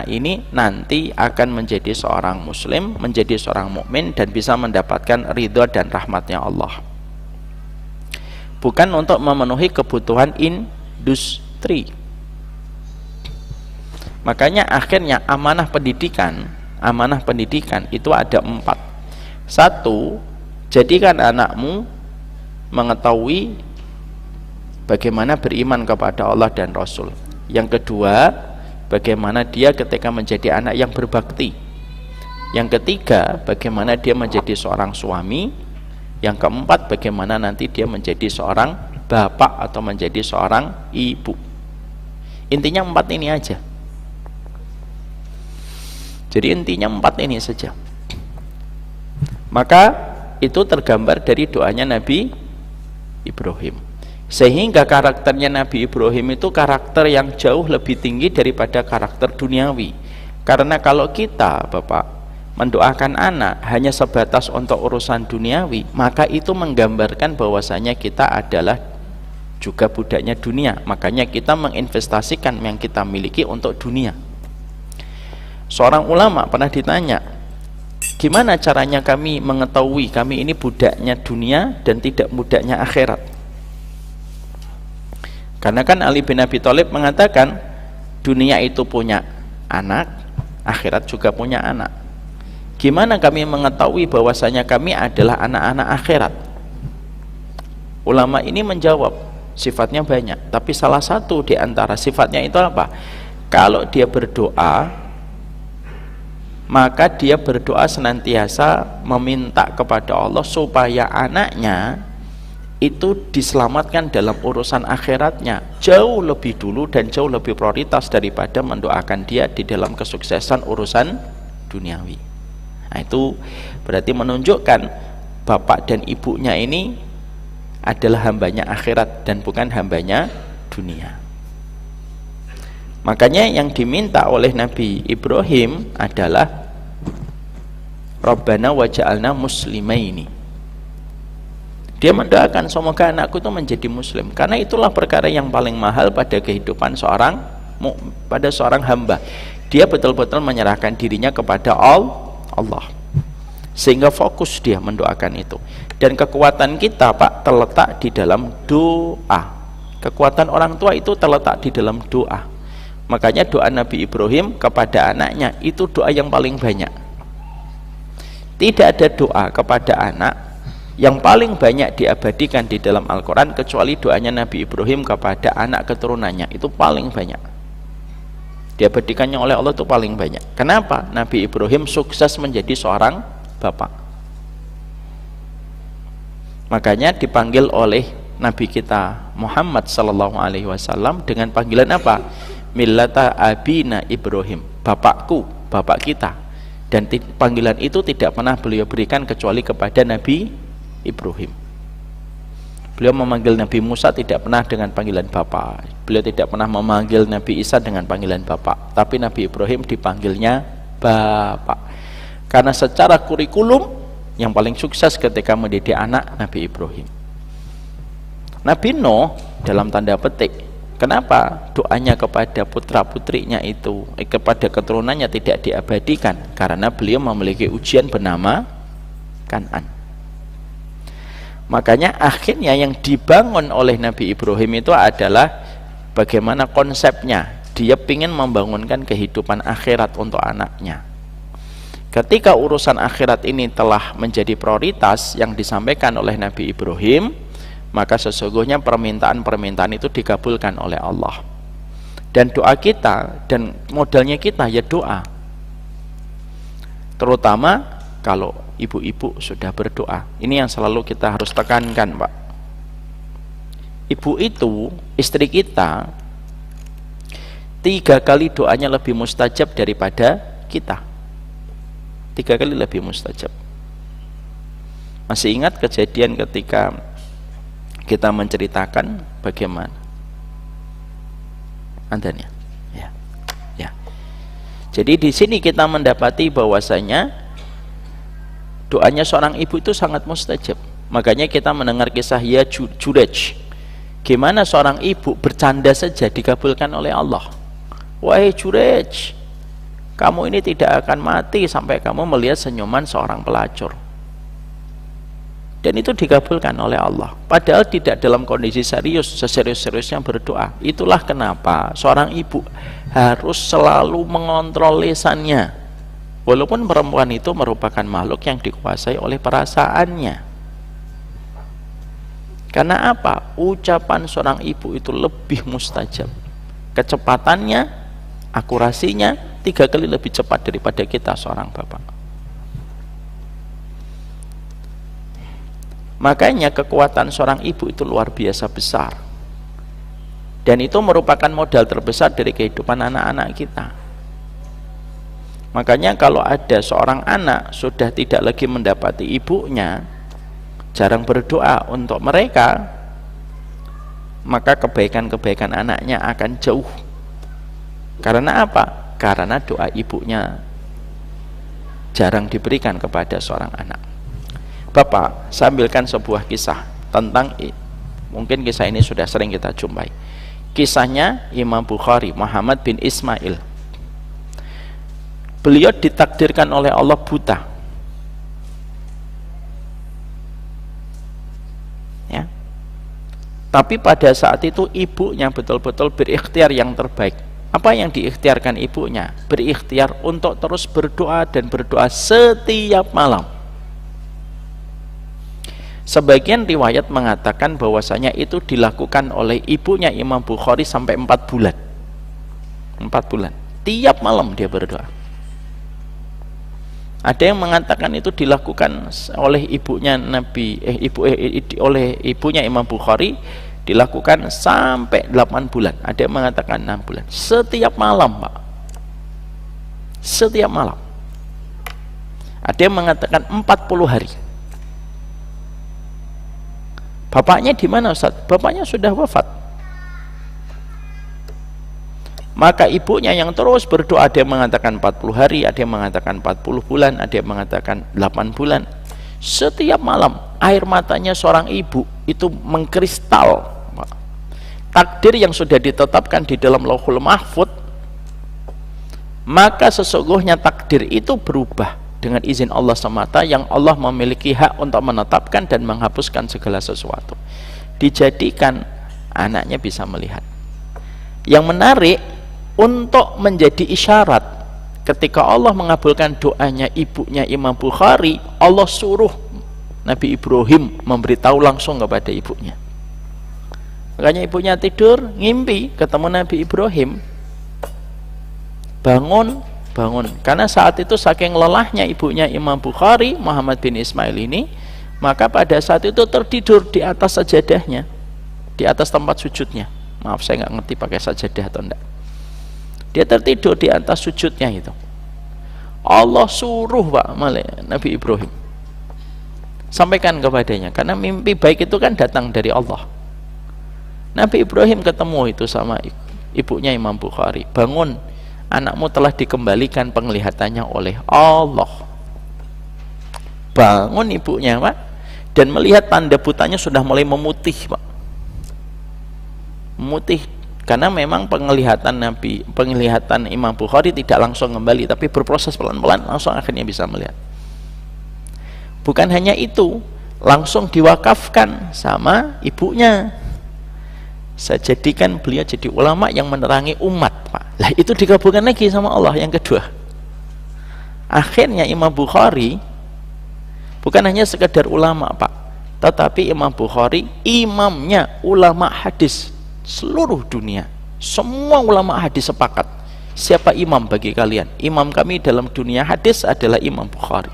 ini nanti akan menjadi seorang muslim, menjadi seorang mukmin dan bisa mendapatkan ridha dan rahmatnya Allah. Bukan untuk memenuhi kebutuhan industri. Makanya akhirnya amanah pendidikan itu ada 4. 1, Jadikan anakmu mengetahui bagaimana beriman kepada Allah dan Rasul. Yang kedua, bagaimana dia ketika menjadi anak yang berbakti. Yang ketiga, bagaimana dia menjadi seorang suami. Yang keempat, bagaimana nanti dia menjadi seorang bapak atau menjadi seorang ibu. Intinya 4 ini aja. Jadi intinya 4 ini saja. Maka itu tergambar dari doanya Nabi Ibrahim. Sehingga karakternya Nabi Ibrahim itu karakter yang jauh lebih tinggi daripada karakter duniawi. Karena kalau kita, Bapak, mendoakan anak hanya sebatas untuk urusan duniawi, maka itu menggambarkan bahwasanya kita adalah juga budaknya dunia. Makanya kita menginvestasikan yang kita miliki untuk dunia. Seorang ulama pernah ditanya, gimana caranya kami mengetahui kami ini budaknya dunia dan tidak budaknya akhirat? Karena kan Ali bin Abi Thalib mengatakan dunia itu punya anak, akhirat juga punya anak. Gimana kami mengetahui bahwasanya kami adalah anak-anak akhirat? Ulama ini menjawab, sifatnya banyak, tapi salah satu di antara sifatnya itu apa? Kalau dia berdoa, maka dia berdoa senantiasa meminta kepada Allah supaya anaknya itu diselamatkan dalam urusan akhiratnya jauh lebih dulu dan jauh lebih prioritas daripada mendoakan dia di dalam kesuksesan urusan duniawi. Nah, itu berarti menunjukkan bapak dan ibunya ini adalah hambanya akhirat dan bukan hambanya dunia. Makanya yang diminta oleh Nabi Ibrahim adalah Rabbana waj'alna muslimaini. Dia mendoakan semoga anakku itu menjadi muslim, karena itulah perkara yang paling mahal pada kehidupan pada seorang hamba. Dia betul-betul menyerahkan dirinya kepada Allah, sehingga fokus dia mendoakan itu. Dan kekuatan kita, Pak, terletak di dalam doa. Kekuatan orang tua itu terletak di dalam doa. Makanya doa Nabi Ibrahim kepada anaknya itu doa yang paling banyak. Tidak ada doa kepada anak yang paling banyak diabadikan di dalam Al-Quran kecuali doanya Nabi Ibrahim kepada anak keturunannya. Itu paling banyak diabadikannya oleh Allah, itu paling banyak. Kenapa? Nabi Ibrahim sukses menjadi seorang bapak. Makanya dipanggil oleh Nabi kita Muhammad sallallahu alaihi wasallam dengan panggilan apa? Millata abina Ibrahim, bapakku, bapak kita. Dan panggilan itu tidak pernah beliau berikan kecuali kepada Nabi Ibrahim. Beliau memanggil Nabi Musa tidak pernah dengan panggilan bapak. Beliau tidak pernah memanggil Nabi Isa dengan panggilan bapak. Tapi Nabi Ibrahim dipanggilnya bapak. Karena secara kurikulum yang paling sukses ketika mendidik anak Nabi Ibrahim. Nabi Nuh dalam tanda petik, kenapa doanya kepada putra putrinya itu, kepada keturunannya tidak diabadikan? Karena beliau memiliki ujian bernama Kan'an. Makanya akhirnya yang dibangun oleh Nabi Ibrahim itu adalah bagaimana konsepnya. Dia ingin membangunkan kehidupan akhirat untuk anaknya. Ketika urusan akhirat ini telah menjadi prioritas yang disampaikan oleh Nabi Ibrahim, maka sesungguhnya permintaan-permintaan itu dikabulkan oleh Allah. Dan doa kita dan modalnya kita ya doa. Terutama kalau ibu-ibu sudah berdoa. Ini yang selalu kita harus tekankan, Pak. Ibu itu, istri kita, 3 kali doanya lebih mustajab daripada kita. 3 kali lebih mustajab. Masih ingat kejadian ketika kita menceritakan bagaimana Andanya? Ya. Jadi di sini kita mendapati bahwasanya doanya seorang ibu itu sangat mustajab. Makanya kita mendengar kisah ya Jurej, gimana seorang ibu bercanda saja dikabulkan oleh Allah. Wahai Jurej, kamu ini tidak akan mati sampai kamu melihat senyuman seorang pelacur. Dan itu dikabulkan oleh Allah, padahal tidak dalam kondisi serius, seserius-seriusnya berdoa. Itulah kenapa seorang ibu harus selalu mengontrol lisannya. Walaupun perempuan itu merupakan makhluk yang dikuasai oleh perasaannya, Karena apa? Ucapan seorang ibu itu lebih mustajab. Kecepatannya, akurasinya 3 kali lebih cepat daripada kita seorang bapak. Makanya kekuatan seorang ibu itu luar biasa besar. Dan itu merupakan modal terbesar dari kehidupan anak-anak kita. Makanya kalau ada seorang anak sudah tidak lagi mendapati ibunya, jarang berdoa untuk mereka, maka kebaikan-kebaikan anaknya akan jauh. Karena apa? Karena doa ibunya jarang diberikan kepada seorang anak. Bapak, saya ambilkan sebuah kisah tentang, mungkin kisah ini sudah sering kita jumpai. Kisahnya Imam Bukhari, Muhammad bin Ismail. Beliau ditakdirkan oleh Allah buta. Ya. Tapi pada saat itu ibunya betul-betul berikhtiar yang terbaik. Apa yang diikhtiarkan ibunya? Berikhtiar untuk terus berdoa dan berdoa setiap malam. Sebagian riwayat mengatakan bahwasanya itu dilakukan oleh ibunya Imam Bukhari sampai 4 bulan. 4 bulan. Tiap malam dia berdoa. Ada yang mengatakan itu dilakukan oleh ibunya oleh ibunya Imam Bukhari dilakukan sampai 8 bulan. Ada yang mengatakan 6 bulan. Setiap malam, Pak. Setiap malam. Ada yang mengatakan 40 hari. Bapaknya di mana, Ustaz? Bapaknya sudah wafat. Maka ibunya yang terus berdoa, ada yang mengatakan 40 hari, ada yang mengatakan 40 bulan, ada yang mengatakan 8 bulan. Setiap malam air matanya seorang ibu itu mengkristal. Takdir yang sudah ditetapkan di dalam Lauhul Mahfud, maka sesungguhnya takdir itu berubah dengan izin Allah semata, yang Allah memiliki hak untuk menetapkan dan menghapuskan segala sesuatu. Dijadikan anaknya bisa melihat. Yang menarik, untuk menjadi isyarat ketika Allah mengabulkan doanya ibunya Imam Bukhari, Allah suruh Nabi Ibrahim memberitahu langsung kepada ibunya. Makanya ibunya tidur, ngimpi ketemu Nabi Ibrahim. Bangun, karena saat itu saking lelahnya ibunya Imam Bukhari, Muhammad bin Ismail ini, maka pada saat itu tertidur di atas sajadahnya, di atas tempat sujudnya. Maaf, saya nggak ngerti pakai sajadah atau enggak. Dia tertidur di atas sujudnya itu. Allah suruh, Pak, Nabi Ibrahim, sampaikan kepadanya, karena mimpi baik itu kan datang dari Allah. Nabi Ibrahim ketemu itu sama ibunya Imam Bukhari. Bangun, anakmu telah dikembalikan penglihatannya oleh Allah. Bangun ibunya, Pak, dan melihat tanda butanya sudah mulai memutih, Pak. Memutih, karena memang penglihatan Imam Bukhari tidak langsung kembali, tapi berproses pelan-pelan, langsung akhirnya bisa melihat. Bukan hanya itu, langsung diwakafkan sama ibunya. Saya jadikan beliau jadi ulama yang menerangi umat, Pak. Lah itu digabungkan lagi sama Allah yang kedua. Akhirnya Imam Bukhari bukan hanya sekedar ulama, Pak, tetapi Imam Bukhari imamnya ulama hadis seluruh dunia. Semua ulama hadis sepakat, siapa imam bagi kalian? Imam kami dalam dunia hadis adalah Imam Bukhari.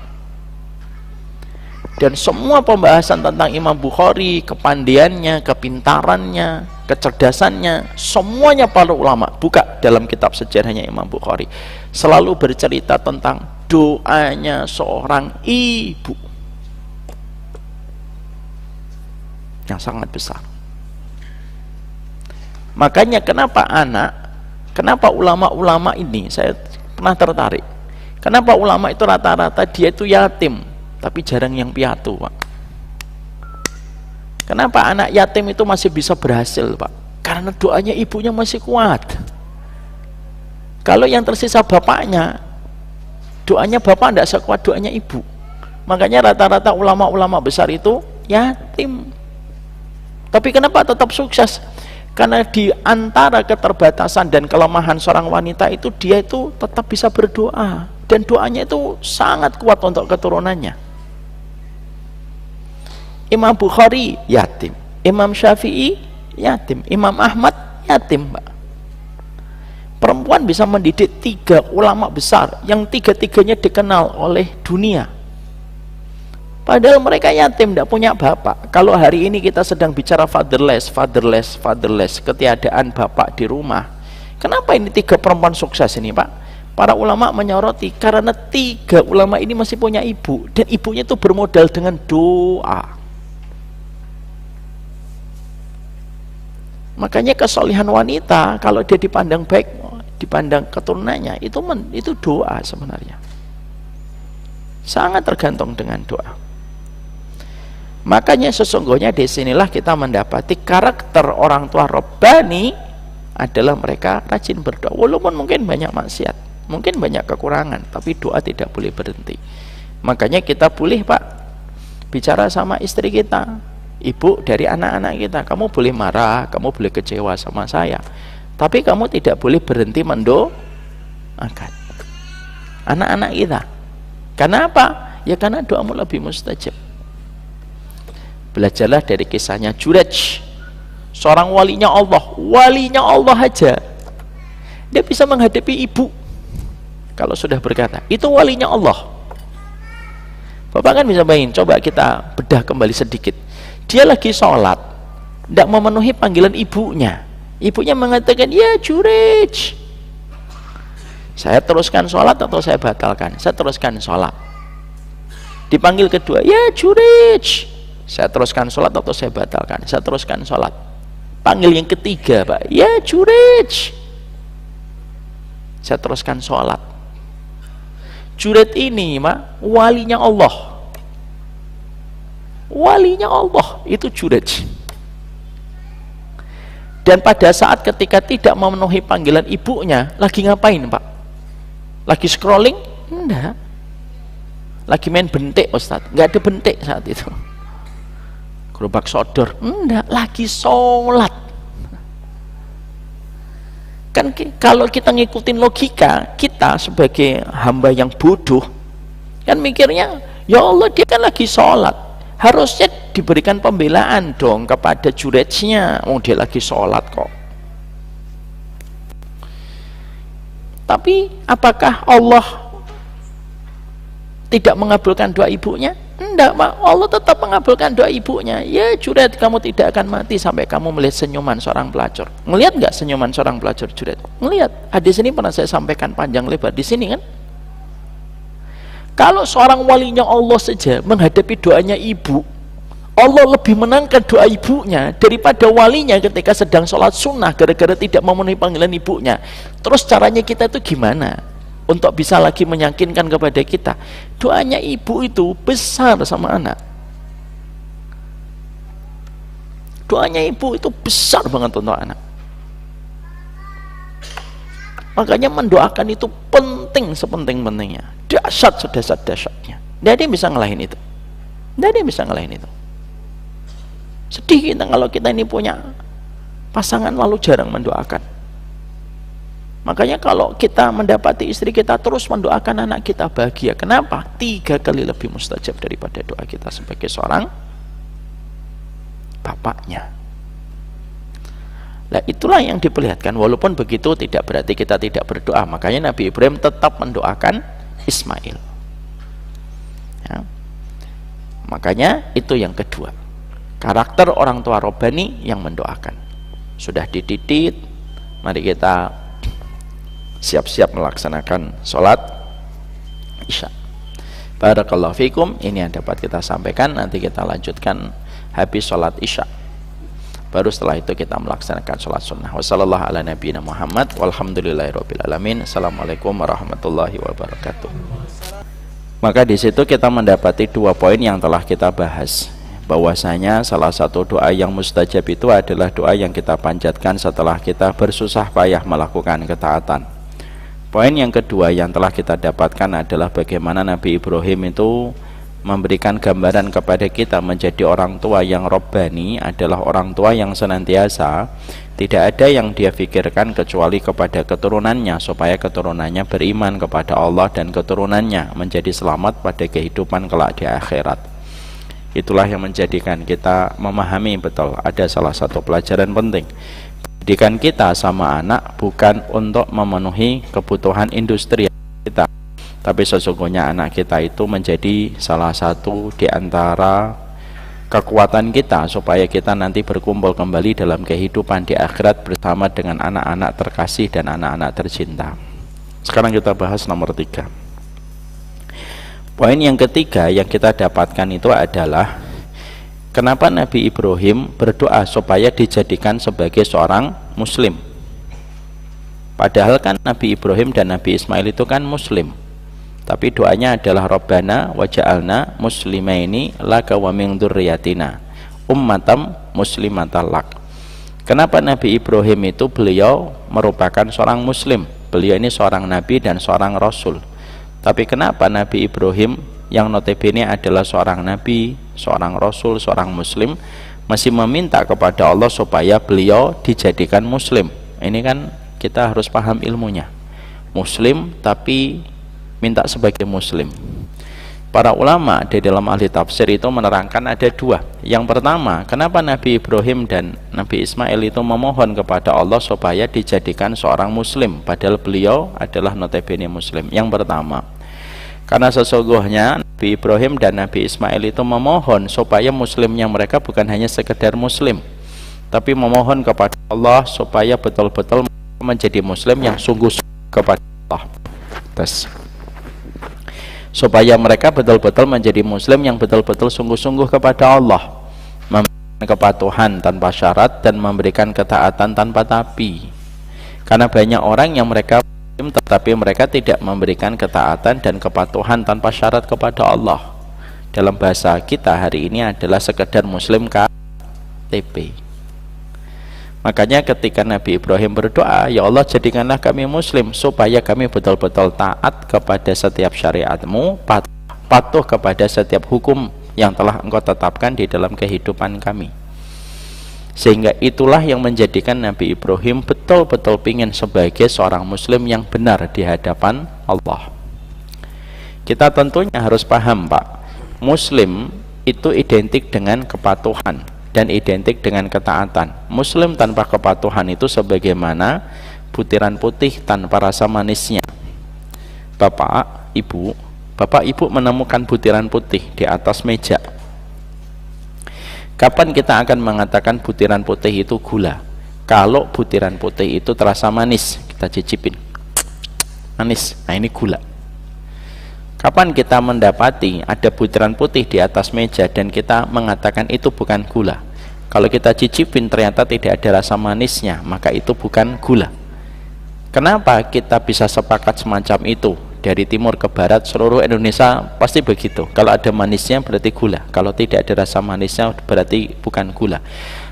Dan semua pembahasan tentang Imam Bukhari, kepandaiannya, kepintarannya, kecerdasannya, semuanya para ulama, buka dalam kitab sejarahnya Imam Bukhari, selalu bercerita tentang doanya seorang ibu yang sangat besar. Makanya kenapa ulama-ulama ini, saya pernah tertarik, kenapa ulama itu rata-rata dia itu yatim, tapi jarang yang piatu, Pak. Kenapa anak yatim itu masih bisa berhasil, Pak? Karena doanya ibunya masih kuat. Kalau yang tersisa bapaknya, doanya bapak tidak sekuat doanya ibu. Makanya rata-rata ulama-ulama besar itu yatim. Tapi kenapa tetap sukses? Karena di antara keterbatasan dan kelemahan seorang wanita itu, dia itu tetap bisa berdoa, dan doanya itu sangat kuat untuk keturunannya. Imam Bukhari yatim, Imam Syafi'i yatim, Imam Ahmad yatim, Pak. Perempuan bisa mendidik 3 ulama besar yang 3-tiganya dikenal oleh dunia, padahal mereka yatim, tidak punya bapak. Kalau hari ini kita sedang bicara fatherless, ketiadaan bapak di rumah, kenapa ini 3 perempuan sukses ini, Pak? Para ulama menyoroti karena 3 ulama ini masih punya ibu, dan ibunya itu bermodal dengan doa. Makanya kesolehan wanita kalau dia dipandang baik, dipandang keturunannya, itu doa sebenarnya. Sangat tergantung dengan doa. Makanya sesungguhnya disinilah kita mendapati karakter orang tua Rabbani adalah mereka rajin berdoa, walaupun mungkin banyak maksiat, mungkin banyak kekurangan, tapi doa tidak boleh berhenti. Makanya kita boleh, Pak, bicara sama istri kita, ibu dari anak-anak kita, kamu boleh marah, kamu boleh kecewa sama saya, tapi kamu tidak boleh berhenti mendoakan anak-anak kita. Karena apa? Ya karena doamu lebih mustajab. Belajarlah dari kisahnya Jurayj, seorang walinya Allah aja dia bisa menghadapi ibu kalau sudah berkata, itu walinya Allah. Bapak kan bisa bayangin, coba kita bedah kembali sedikit. Dia lagi sholat, tidak memenuhi panggilan ibunya. Ibunya mengatakan, ya Jurayj, saya teruskan sholat atau saya batalkan? Saya teruskan sholat. Dipanggil kedua, ya Jurayj, saya teruskan sholat atau saya batalkan? Saya teruskan sholat. Panggil yang ketiga, Pak, ya Jurayj, saya teruskan sholat. Jurayj ini, Pak, walinya Allah. Walinya Allah itu Jurayj. Dan pada saat ketika tidak memenuhi panggilan ibunya, lagi ngapain, Pak? Lagi scrolling? Enggak. Lagi main bentik, Ustadz? Enggak ada bentik saat itu. Gerobak sodor? Enggak. Lagi sholat. Kan kalau kita ngikutin logika, kita sebagai hamba yang bodoh, kan mikirnya, ya Allah, dia kan lagi sholat, harusnya diberikan pembelaan dong kepada Jurayjnya, dia lagi sholat kok. Tapi apakah Allah tidak mengabulkan doa ibunya? Enggak, Pak. Allah tetap mengabulkan doa ibunya. Ya Jurayj, kamu tidak akan mati sampai kamu melihat senyuman seorang pelacur. Ngelihat nggak senyuman seorang pelacur, Jurayj? Ngelihat. Hadis ini pernah saya sampaikan panjang lebar di sini kan. Kalau seorang walinya Allah saja menghadapi doanya ibu, Allah lebih menangkan doa ibunya daripada walinya ketika sedang sholat sunnah gara-gara tidak memenuhi panggilan ibunya. Terus caranya kita itu gimana untuk bisa lagi meyakinkan kepada kita? Doanya ibu itu besar sama anak. Doanya ibu itu besar banget untuk anak. Makanya mendoakan itu penting sepenting-pentingnya, dahsyat sedahsyat-dahsyatnya. Tidak ada yang bisa ngalahin itu. Tidak ada yang bisa ngalahin itu. Sedih kita kalau kita ini punya pasangan lalu jarang mendoakan. Makanya kalau kita mendapati istri kita terus mendoakan anak kita bahagia. Kenapa? 3 kali lebih mustajab daripada doa kita sebagai seorang bapaknya. Nah, itulah yang diperlihatkan. Walaupun begitu tidak berarti kita tidak berdoa. Makanya Nabi Ibrahim tetap mendoakan Ismail ya. Makanya itu yang kedua, karakter orang tua Rabbani yang mendoakan. Sudah dididik, mari kita siap-siap melaksanakan sholat Isya. Barakallahu fikum. Ini yang dapat kita sampaikan. Nanti kita lanjutkan habis sholat Isya, baru setelah itu kita melaksanakan sholat sunnah. Wassallallahu ala nabiyina Muhammad walhamdulillahirabbil alamin. Assalamualaikum warahmatullahi wabarakatuh. Maka di situ kita mendapati 2 poin yang telah kita bahas, bahwasanya salah satu doa yang mustajab itu adalah doa yang kita panjatkan setelah kita bersusah payah melakukan ketaatan. Poin yang kedua yang telah kita dapatkan adalah bagaimana Nabi Ibrahim itu memberikan gambaran kepada kita menjadi orang tua yang Rabbani adalah orang tua yang senantiasa tidak ada yang dia pikirkan kecuali kepada keturunannya, supaya keturunannya beriman kepada Allah dan keturunannya menjadi selamat pada kehidupan kelak di akhirat. Itulah yang menjadikan kita memahami betul ada salah satu pelajaran penting. Pendidikan kita sama anak bukan untuk memenuhi kebutuhan industri kita, tapi sesungguhnya anak kita itu menjadi salah satu di antara kekuatan kita supaya kita nanti berkumpul kembali dalam kehidupan di akhirat bersama dengan anak-anak terkasih dan anak-anak tercinta. Sekarang kita bahas nomor 3. Poin yang ketiga yang kita dapatkan itu adalah kenapa Nabi Ibrahim berdoa supaya dijadikan sebagai seorang muslim. Padahal kan Nabi Ibrahim dan Nabi Ismail itu kan muslim, tapi doanya adalah Rabbana waja'alna muslimaini laka wa min dzurriyyatina ummatam muslimatan lak. Kenapa Nabi Ibrahim itu beliau merupakan seorang muslim? Beliau ini seorang nabi dan seorang rasul. Tapi kenapa Nabi Ibrahim yang notabene adalah seorang nabi, seorang rasul, seorang muslim masih meminta kepada Allah supaya beliau dijadikan muslim? Ini kan kita harus paham ilmunya. Muslim tapi minta sebagai muslim. Para ulama di dalam ahli tafsir itu menerangkan ada dua. Yang pertama, kenapa Nabi Ibrahim dan Nabi Ismail itu memohon kepada Allah supaya dijadikan seorang muslim padahal beliau adalah notabene muslim? Yang pertama, karena sesungguhnya Nabi Ibrahim dan Nabi Ismail itu memohon supaya muslimnya mereka bukan hanya sekedar muslim, tapi memohon kepada Allah supaya betul-betul menjadi muslim yang sungguh-sungguh kepada Allah. Supaya mereka betul-betul menjadi muslim yang betul-betul sungguh-sungguh kepada Allah, memberikan kepatuhan tanpa syarat dan memberikan ketaatan tanpa tapi. Karena banyak orang yang mereka muslim tetapi mereka tidak memberikan ketaatan dan kepatuhan tanpa syarat kepada Allah. Dalam bahasa kita hari ini adalah sekedar muslim KTP. Makanya ketika Nabi Ibrahim berdoa, ya Allah jadikanlah kami muslim supaya kami betul-betul taat kepada setiap syariatmu, patuh kepada setiap hukum yang telah engkau tetapkan di dalam kehidupan kami. Sehingga itulah yang menjadikan Nabi Ibrahim betul-betul ingin sebagai seorang muslim yang benar di hadapan Allah. Kita tentunya harus paham, Pak, muslim itu identik dengan kepatuhan dan identik dengan ketaatan. Muslim tanpa kepatuhan itu sebagaimana butiran putih tanpa rasa manisnya. Bapak, Ibu menemukan butiran putih di atas meja. Kapan kita akan mengatakan butiran putih itu gula? Kalau butiran putih itu terasa manis, kita cicipin. Manis, nah ini gula. Kapan kita mendapati ada butiran putih di atas meja dan kita mengatakan itu bukan gula? Kalau kita cicipin ternyata tidak ada rasa manisnya, maka itu bukan gula. Kenapa kita bisa sepakat semacam itu? Dari timur ke barat seluruh Indonesia pasti begitu. Kalau ada manisnya berarti gula, kalau tidak ada rasa manisnya berarti bukan gula.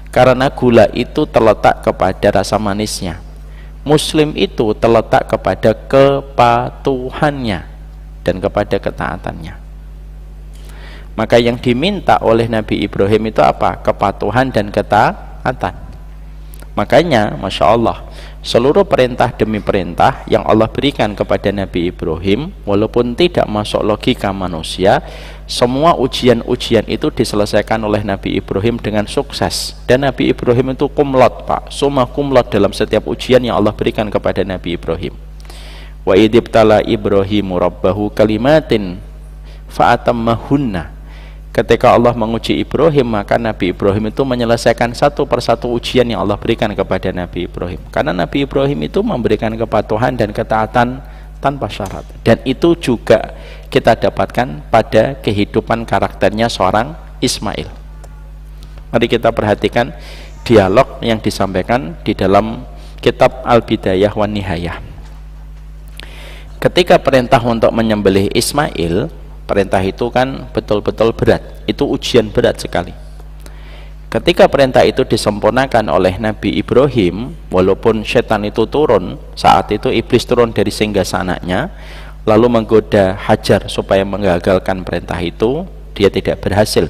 Karena gula itu terletak kepada rasa manisnya. Muslim itu terletak kepada kepatuhannya dan kepada ketaatannya. Maka yang diminta oleh Nabi Ibrahim itu apa? Kepatuhan dan ketaatan. Makanya Masya Allah, seluruh perintah demi perintah yang Allah berikan kepada Nabi Ibrahim, walaupun tidak masuk logika manusia, semua ujian-ujian itu diselesaikan oleh Nabi Ibrahim dengan sukses. Dan Nabi Ibrahim itu kumlot, Pak, summa kumlot dalam setiap ujian yang Allah berikan kepada Nabi Ibrahim. Wa idibtala Ibrahimu rabbahu kalimatin fa'atammahunna. Ketika Allah menguji Ibrahim, maka Nabi Ibrahim itu menyelesaikan satu persatu ujian yang Allah berikan kepada Nabi Ibrahim. Karena Nabi Ibrahim itu memberikan kepatuhan dan ketaatan tanpa syarat. Dan itu juga kita dapatkan pada kehidupan karakternya seorang Ismail. Mari kita perhatikan dialog yang disampaikan di dalam kitab Al-Bidayah wan Nihayah. Ketika perintah untuk menyembelih Ismail, perintah itu kan betul-betul berat, itu ujian berat sekali. Ketika perintah itu disempurnakan oleh Nabi Ibrahim, walaupun setan itu turun, saat itu iblis turun dari singgasananya lalu menggoda Hajar supaya menggagalkan perintah itu, dia tidak berhasil.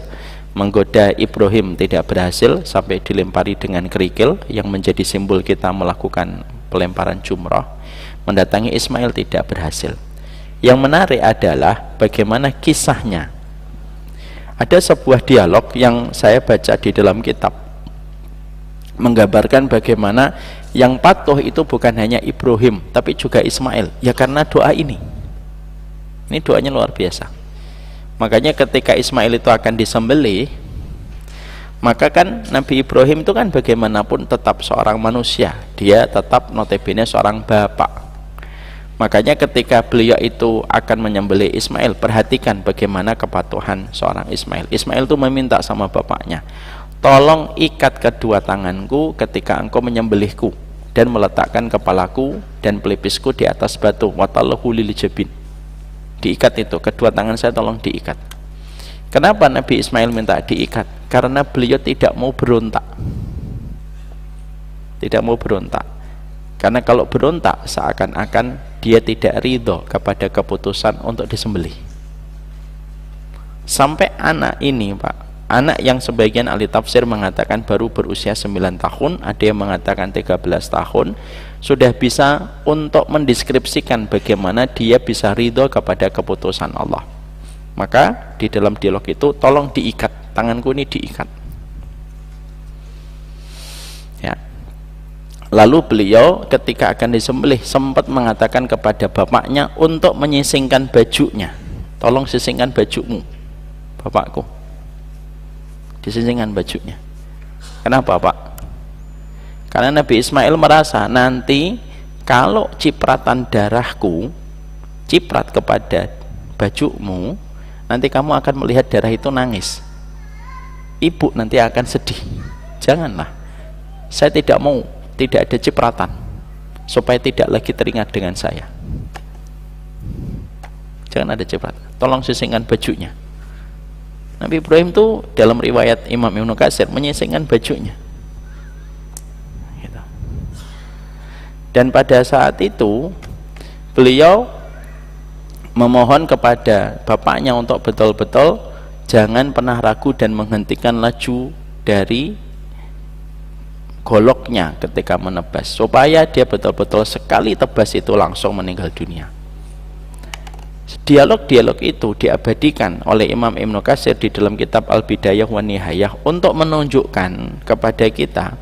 Menggoda Ibrahim tidak berhasil sampai dilempari dengan kerikil yang menjadi simbol kita melakukan pelemparan jumrah. Mendatangi Ismail tidak berhasil. Yang menarik adalah bagaimana kisahnya. ada sebuah dialog yang saya baca di dalam kitab menggambarkan bagaimana yang patuh itu bukan hanya Ibrahim tapi juga Ismail, ya karena doa ini doanya luar biasa. Makanya ketika Ismail itu akan disembelih, maka kan Nabi Ibrahim itu kan bagaimanapun tetap seorang manusia, dia tetap notabene seorang bapak. Makanya ketika beliau itu akan menyembelih Ismail, perhatikan bagaimana kepatuhan seorang Ismail. Ismail itu meminta sama bapaknya, tolong ikat kedua tanganku ketika engkau menyembelihku, dan meletakkan kepalaku dan pelipisku di atas batu, watallahu lil jabin. Diikat itu, kedua tangan saya tolong diikat. Kenapa Nabi Ismail minta diikat? Karena beliau tidak mau berontak. Tidak mau berontak. Karena kalau berontak seakan-akan dia tidak ridho kepada keputusan untuk disembelih. Sampai anak ini, Pak, anak yang sebagian ahli tafsir mengatakan baru berusia 9 tahun, ada yang mengatakan 13 tahun, sudah bisa untuk mendeskripsikan bagaimana dia bisa ridho kepada keputusan Allah. Maka di dalam dialog itu, tolong diikat, tanganku ini diikat. Ya. Lalu beliau ketika akan disembelih sempat mengatakan kepada bapaknya untuk menyisingkan bajunya, tolong sisingkan bajumu, bapakku, disisingkan bajunya. Kenapa, Pak? Karena Nabi Ismail merasa nanti kalau cipratan darahku ciprat kepada bajumu, nanti kamu akan melihat darah itu nangis, ibu nanti akan sedih. Janganlah, saya tidak mau tidak ada cipratan, supaya tidak lagi teringat dengan saya. Jangan ada cipratan, tolong sisingkan bajunya. Nabi Ibrahim itu dalam riwayat Imam Ibnu Katsir menyisingkan bajunya. Dan pada saat itu beliau memohon kepada bapaknya untuk betul-betul jangan pernah ragu dan menghentikan laju dari goloknya ketika menebas, supaya dia betul-betul sekali tebas itu langsung meninggal dunia. Dialog-dialog itu diabadikan oleh Imam Ibnu Katsir di dalam kitab Al-Bidayah wa Nihayah untuk menunjukkan kepada kita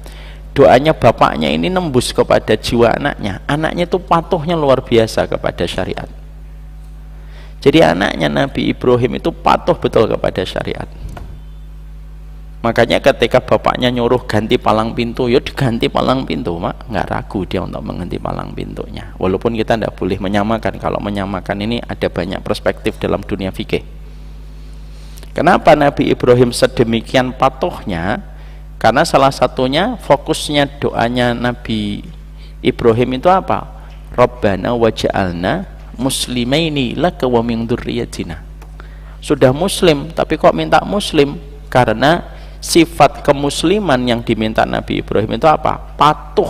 doanya bapaknya ini nembus kepada jiwa anaknya. Anaknya itu patuhnya luar biasa kepada syariat. Jadi anaknya Nabi Ibrahim itu patuh betul kepada syariat. Makanya ketika bapaknya nyuruh ganti palang pintu, ya diganti palang pintu, Mak. Nggak ragu dia untuk mengganti palang pintunya. Walaupun kita tidak boleh menyamakan. Kalau menyamakan ini ada banyak perspektif dalam dunia fikih. Kenapa Nabi Ibrahim sedemikian patuhnya? Karena salah satunya fokusnya doanya Nabi Ibrahim itu apa? Rabbana waj'alna muslimaini laka wa min dzurriyyatina. Sudah muslim tapi kok minta muslim? Karena sifat kemusliman yang diminta Nabi Ibrahim itu apa? Patuh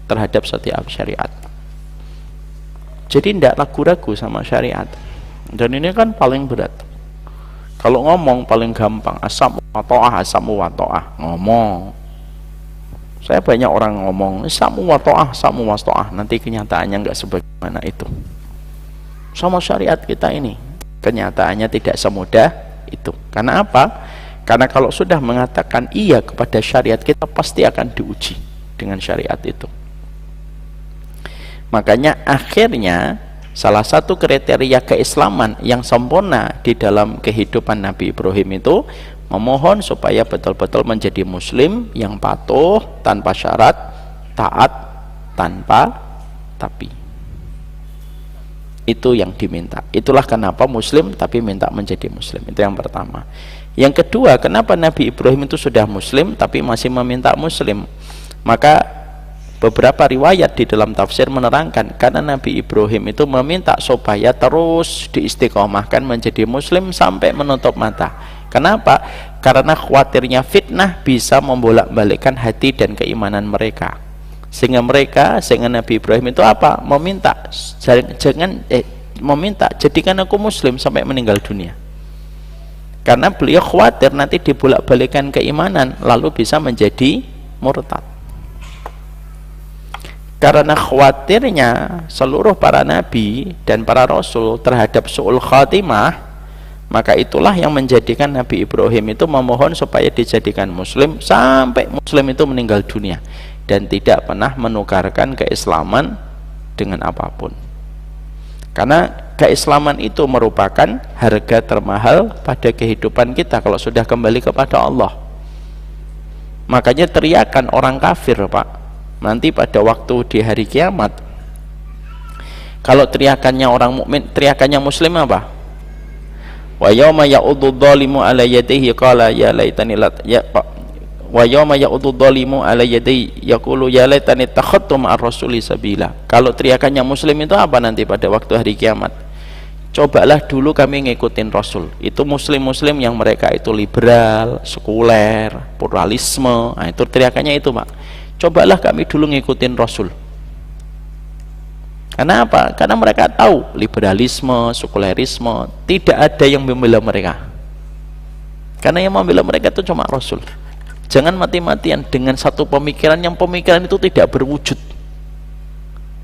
terhadap setiap syariat. Jadi tidak ragu-ragu sama syariat. Dan ini kan paling berat. Kalau ngomong paling gampang, asam wa ta'ah, ngomong. Saya banyak orang ngomong samu wa ta'ah, nanti kenyataannya enggak sebagaimana itu. Sama syariat kita ini, kenyataannya tidak semudah itu. Karena apa? Karena kalau sudah mengatakan iya kepada syariat, kita pasti akan diuji dengan syariat itu. Makanya akhirnya salah satu kriteria keislaman yang sempurna di dalam kehidupan Nabi Ibrahim itu memohon supaya betul-betul menjadi muslim yang patuh tanpa syarat, taat tanpa tapi. Itu yang diminta. Itulah kenapa muslim tapi minta menjadi muslim. Itu yang pertama. Yang kedua, kenapa Nabi Ibrahim itu sudah muslim tapi masih meminta muslim? Maka beberapa riwayat di dalam tafsir menerangkan karena Nabi Ibrahim itu meminta supaya terus diistiqomahkan menjadi muslim sampai menutup mata. Kenapa? Karena khawatirnya fitnah bisa membolak-balikkan hati dan keimanan mereka. Sehingga Nabi Ibrahim itu apa? Meminta jadikan aku muslim sampai meninggal dunia. Karena beliau khawatir nanti dibolak-balikkan keimanan lalu bisa menjadi murtad. Karena khawatirnya seluruh para nabi dan para rasul terhadap su'ul khatimah, Maka itulah yang menjadikan Nabi Ibrahim itu memohon supaya dijadikan muslim sampai muslim itu meninggal dunia, dan tidak pernah menukarkan keislaman dengan apapun. Karena keislaman itu merupakan harga termahal pada kehidupan kita kalau sudah kembali kepada Allah. Makanya teriakan orang kafir, Pak, nanti pada waktu di hari kiamat, kalau teriakannya orang mukmin, teriakannya muslim apa? Wa yauma ya'udzu dzalimu ala yadayhi qala ya laitani ya wa yauma ya'udzu dzalimu ala yadayhi yaqulu ya laitani takhadtu ma'ar rasuli sabila. Kalau teriakannya muslim itu apa nanti pada waktu hari kiamat? Cobalah dulu kami ngikutin Rasul. Itu muslim-muslim yang mereka itu liberal, sekuler, pluralisme. Nah, itu teriakannya itu, Pak. Cobalah kami dulu ngikutin Rasul. Karena apa? Karena mereka tahu liberalisme, sekulerisme tidak ada yang membela mereka. Karena yang membela mereka itu cuma Rasul. Jangan mati-matian dengan satu pemikiran yang pemikiran itu tidak berwujud.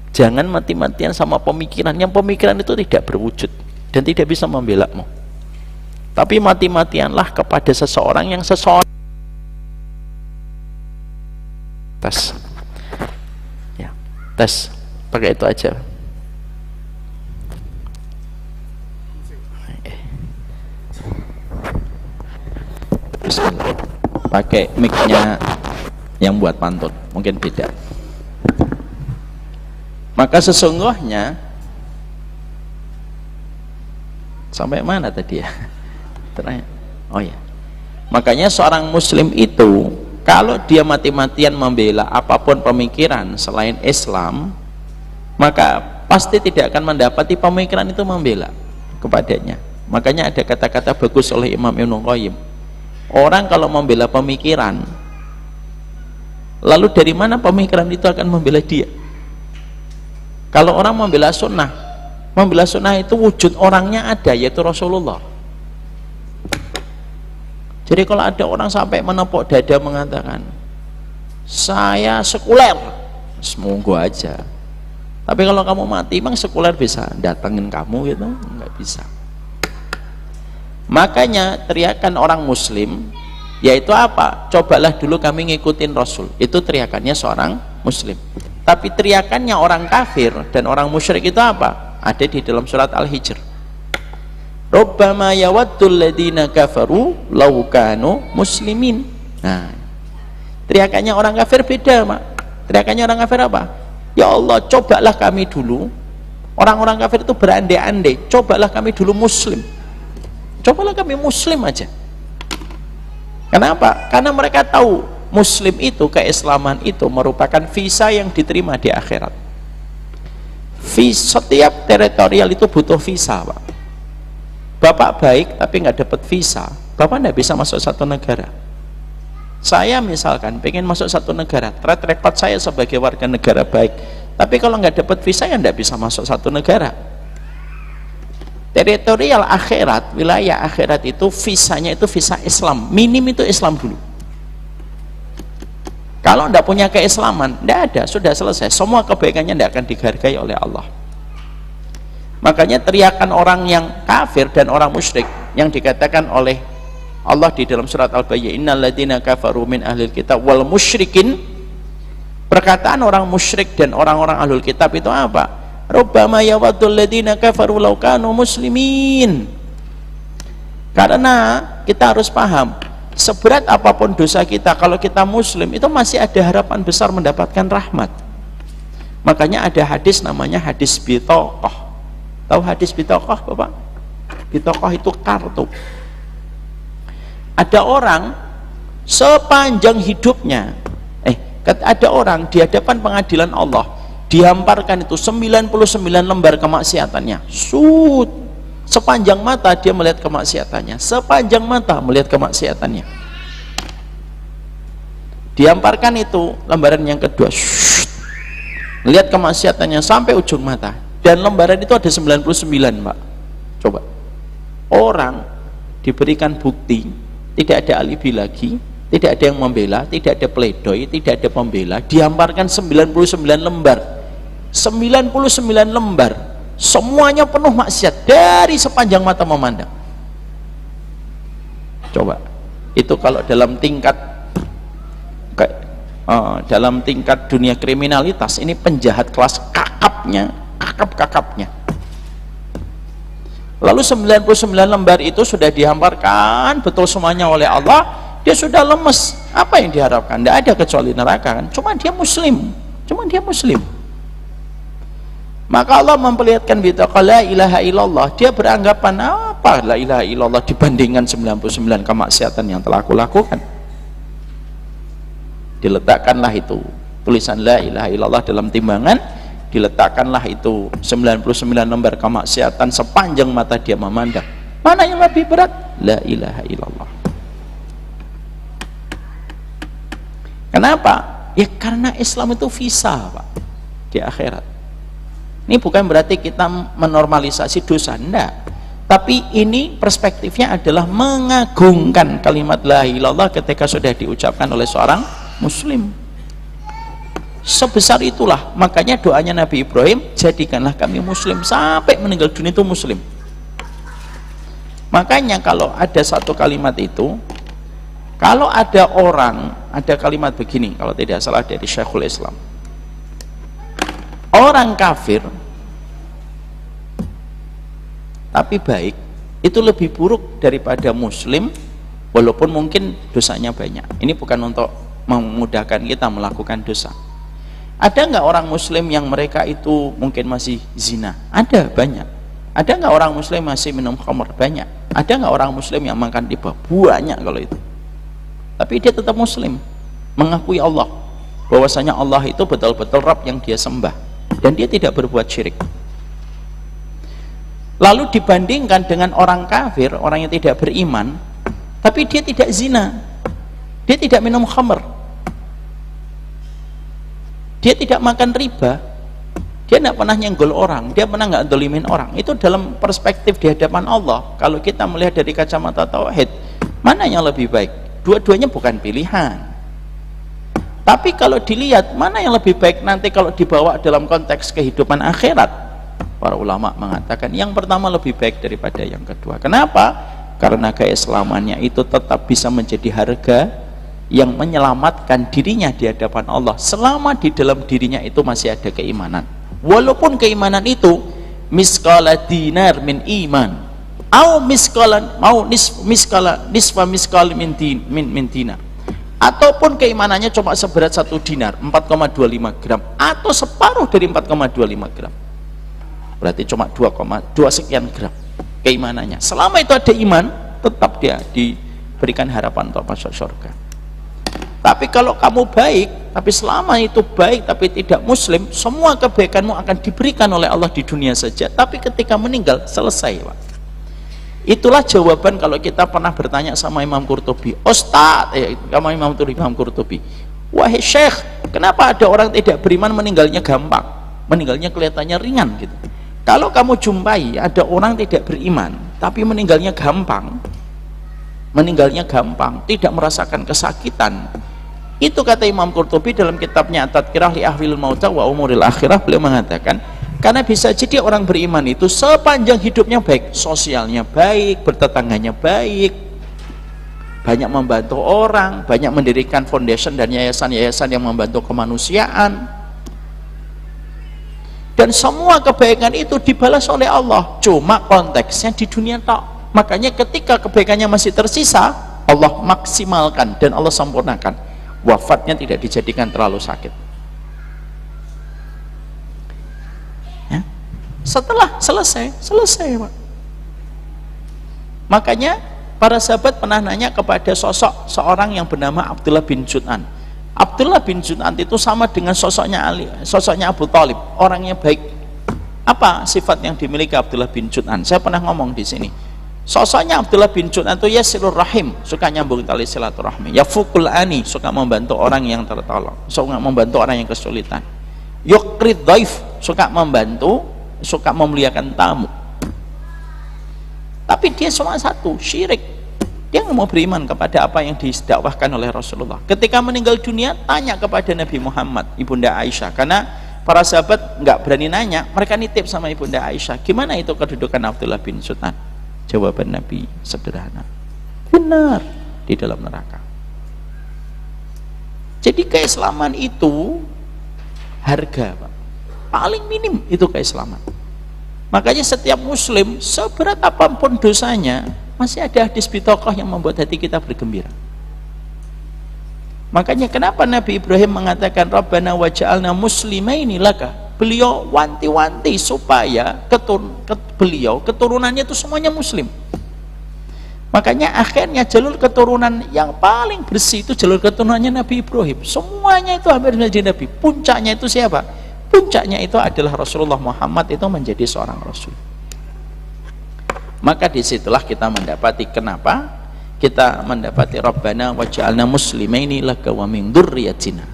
Jangan mati-matian sama pemikiran yang pemikiran itu tidak berwujud dan tidak bisa membela-mu. Tapi mati-matianlah kepada seseorang yang seseorang tes. Ya, tes. Pakai itu aja. Pakai mic-nya yang buat pantun, mungkin beda. Maka sesungguhnya sampai mana tadi ya? Oh ya. Makanya seorang muslim itu kalau dia mati-matian membela apapun pemikiran selain Islam, maka pasti tidak akan mendapati pemikiran itu membela kepadanya. Makanya ada kata-kata bagus oleh Imam Ibnu Qayyim. Orang kalau membela pemikiran, lalu dari mana pemikiran itu akan membela dia? Kalau orang membela sunnah itu wujud orangnya ada, yaitu Rasulullah. Jadi kalau ada orang sampai menepuk dada mengatakan saya sekuler, semoga aja. Tapi kalau kamu mati, emang sekuler bisa datengin kamu gitu? Enggak bisa. Makanya teriakan orang muslim yaitu apa? Cobalah dulu kami ngikutin Rasul. Itu teriakannya seorang muslim. Tapi teriakannya orang kafir dan orang musyrik itu apa? Ada di dalam surat Al-Hijr. Rubbama yawaddul ladina kafaru law kanu muslimin. Nah, teriakannya orang kafir beda, Mak. Teriakannya orang kafir apa? Ya Allah, cobalah kami dulu. Orang-orang kafir itu berandai-andai, cobalah kami dulu muslim. Cobalah kami muslim aja. Kenapa? Karena mereka tahu muslim itu, keislaman itu merupakan visa yang diterima di akhirat. Setiap teritorial itu butuh visa, Pak. Bapak baik tapi nggak dapat visa, Bapak nggak bisa masuk satu negara. Saya misalkan pengen masuk satu negara, track record saya sebagai warga negara baik, tapi kalau nggak dapat visa ya nggak bisa masuk satu negara. Teritorial akhirat, wilayah akhirat itu visanya itu visa Islam, minim itu Islam dulu. Kalau nggak punya keislaman, nggak ada, sudah selesai, semua kebaikannya nggak akan dihargai oleh Allah. Makanya teriakan orang yang kafir dan orang musyrik yang dikatakan oleh Allah di dalam surat Al-Bayyinah, innal ladzina kafaru min ahlil kitab wal musyrikin, perkataan orang musyrik dan orang-orang ahlul kitab itu apa? Rubbama yawaddul ladzina kafaru law kanu muslimin. Karena kita harus paham, seberat apapun dosa kita, kalau kita muslim itu masih ada harapan besar mendapatkan rahmat. Makanya ada hadis namanya hadis bitaqah. Tahu hadis bitaqah, Bapak? Bitaqah itu kartu. Ada orang sepanjang hidupnya, ada orang di hadapan pengadilan Allah dihamparkan itu 99 lembar kemaksiatannya. Sepanjang mata dia melihat kemaksiatannya, sepanjang mata melihat kemaksiatannya. Dihamparkan itu lembaran yang kedua, melihat kemaksiatannya sampai ujung mata, dan lembaran itu ada 99, Pak. Coba, orang diberikan bukti, tidak ada alibi lagi, tidak ada yang membela, tidak ada pledoi, tidak ada pembela, dihamparkan 99 lembar. 99 lembar, semuanya penuh maksiat dari sepanjang mata memandang. Coba itu kalau dalam tingkat dunia kriminalitas, ini penjahat kelas kakapnya. Lalu 99 lembar itu sudah dihamparkan betul semuanya oleh Allah, dia sudah lemes. Apa yang diharapkan? Tidak ada kecuali neraka kan? Cuma dia muslim. Maka Allah memperlihatkan bitaqa la ilaha illallah, dia beranggapan apa la ilaha illallah dibandingkan 99 kemaksiatan yang telah aku lakukan. Diletakkanlah itu tulisan la ilaha illallah dalam timbangan, diletakkanlah itu 99 lembar kemaksiatan sepanjang mata dia memandang. Mana yang lebih berat? La ilaha illallah. Kenapa? Ya karena Islam itu visa, Pak, di akhirat. Ini bukan berarti kita menormalisasi dosa, enggak. Tapi ini perspektifnya adalah mengagungkan kalimat la ilaha illallah ketika sudah diucapkan oleh seorang muslim. Sebesar itulah makanya doanya Nabi Ibrahim, jadikanlah kami muslim, sampai meninggal dunia itu muslim. Makanya kalau ada satu kalimat itu, kalau ada orang, ada kalimat begini, kalau tidak salah dari Syekhul Islam, orang kafir tapi baik itu lebih buruk daripada muslim walaupun mungkin dosanya banyak. Ini bukan untuk memudahkan kita melakukan dosa. Ada nggak orang muslim yang mereka itu mungkin masih zina? Ada, banyak. Ada nggak orang muslim masih minum khamr? Banyak. Ada nggak orang muslim yang makan riba? Banyak kalau itu. Tapi dia tetap muslim, mengakui Allah, bahwasanya Allah itu betul-betul Rabb yang dia sembah, dan dia tidak berbuat syirik. Lalu dibandingkan dengan orang kafir, orang yang tidak beriman, tapi dia tidak zina, dia tidak minum khamr, dia tidak makan riba, dia tidak pernah nyenggol orang, dia pernah nggak dolimin orang. Itu dalam perspektif di hadapan Allah, kalau kita melihat dari kacamata tauhid, mana yang lebih baik? Dua-duanya bukan pilihan. Tapi kalau dilihat mana yang lebih baik nanti kalau dibawa dalam konteks kehidupan akhirat, para ulama mengatakan yang pertama lebih baik daripada yang kedua. Kenapa? Karena keislamannya itu tetap bisa menjadi harga yang menyelamatkan dirinya di hadapan Allah selama di dalam dirinya itu masih ada keimanan. Walaupun keimanan itu miskala dinar min iman, au miskalan mau nisfa miskal min dinar, ataupun keimanannya cuma seberat 1 dinar 4,25 gram, atau separuh dari 4,25 gram, berarti cuma 2,2 sekian gram keimanannya. Selama itu ada iman, tetap dia diberikan harapan untuk masuk surga. Tapi kalau kamu baik, tapi selama itu baik tapi tidak muslim, semua kebaikanmu akan diberikan oleh Allah di dunia saja, tapi ketika meninggal selesai, Pak. Itulah jawaban kalau kita pernah bertanya sama Imam Qurtubi, Ustadz, sama Imam Qurtubi, wahai Syekh, kenapa ada orang tidak beriman meninggalnya gampang, meninggalnya kelihatannya ringan gitu? Kalau kamu jumpai ada orang tidak beriman tapi meninggalnya gampang, tidak merasakan kesakitan, itu kata Imam Qurtubi dalam kitabnya Tadkirah li Ahwil Mauta wa Umuril Akhirah, beliau mengatakan karena bisa jadi orang beriman itu sepanjang hidupnya baik, sosialnya baik, bertetangganya baik, banyak membantu orang, banyak mendirikan foundation dan yayasan-yayasan yang membantu kemanusiaan, dan semua kebaikan itu dibalas oleh Allah, cuma konteksnya di dunia tak. Makanya ketika kebaikannya masih tersisa, Allah maksimalkan dan Allah sempurnakan, wafatnya tidak dijadikan terlalu sakit. Ya. Setelah selesai Pak. Makanya para sahabat pernah nanya kepada sosok seorang yang bernama Abdullah bin Jud'an. Abdullah bin Jud'an itu sama dengan sosoknya Abu Thalib, orangnya baik. Apa sifat yang dimiliki Abdullah bin Jud'an? Saya pernah ngomong di sini. Sosoknya Abdullah bin Jud'an itu yasilur rahim, suka nyambung tali silaturahmi, yafukul ani, suka membantu orang yang tertolong, suka membantu orang yang kesulitan, yukrid dhaif, suka membantu, suka memuliakan tamu. Tapi dia cuma satu, syirik. Dia nggak mau beriman kepada apa yang didakwahkan oleh Rasulullah. Ketika meninggal dunia, tanya kepada Nabi Muhammad, Ibunda Aisyah, karena para sahabat nggak berani nanya, mereka nitip sama Ibunda Aisyah, gimana itu kedudukan Abdullah bin Jud'an? Jawaban Nabi sederhana, benar di dalam neraka. Jadi keislaman itu harga, Pak. Paling minim itu keislaman. Makanya setiap muslim seberat apapun dosanya, masih ada hadis bitokoh yang membuat hati kita bergembira. Makanya kenapa Nabi Ibrahim mengatakan Rabbana waj'alna muslimaini laka? Beliau wanti-wanti supaya beliau keturunannya itu semuanya muslim. Makanya akhirnya jalur keturunan yang paling bersih itu jalur keturunannya Nabi Ibrahim. Semuanya itu hampir menjadi Nabi. Puncaknya itu siapa? Puncaknya itu adalah Rasulullah Muhammad itu menjadi seorang Rasul. Maka disitulah kita mendapati kenapa kita mendapati Rabbana waj'alna muslimaini laka wa min dzurriyyatina.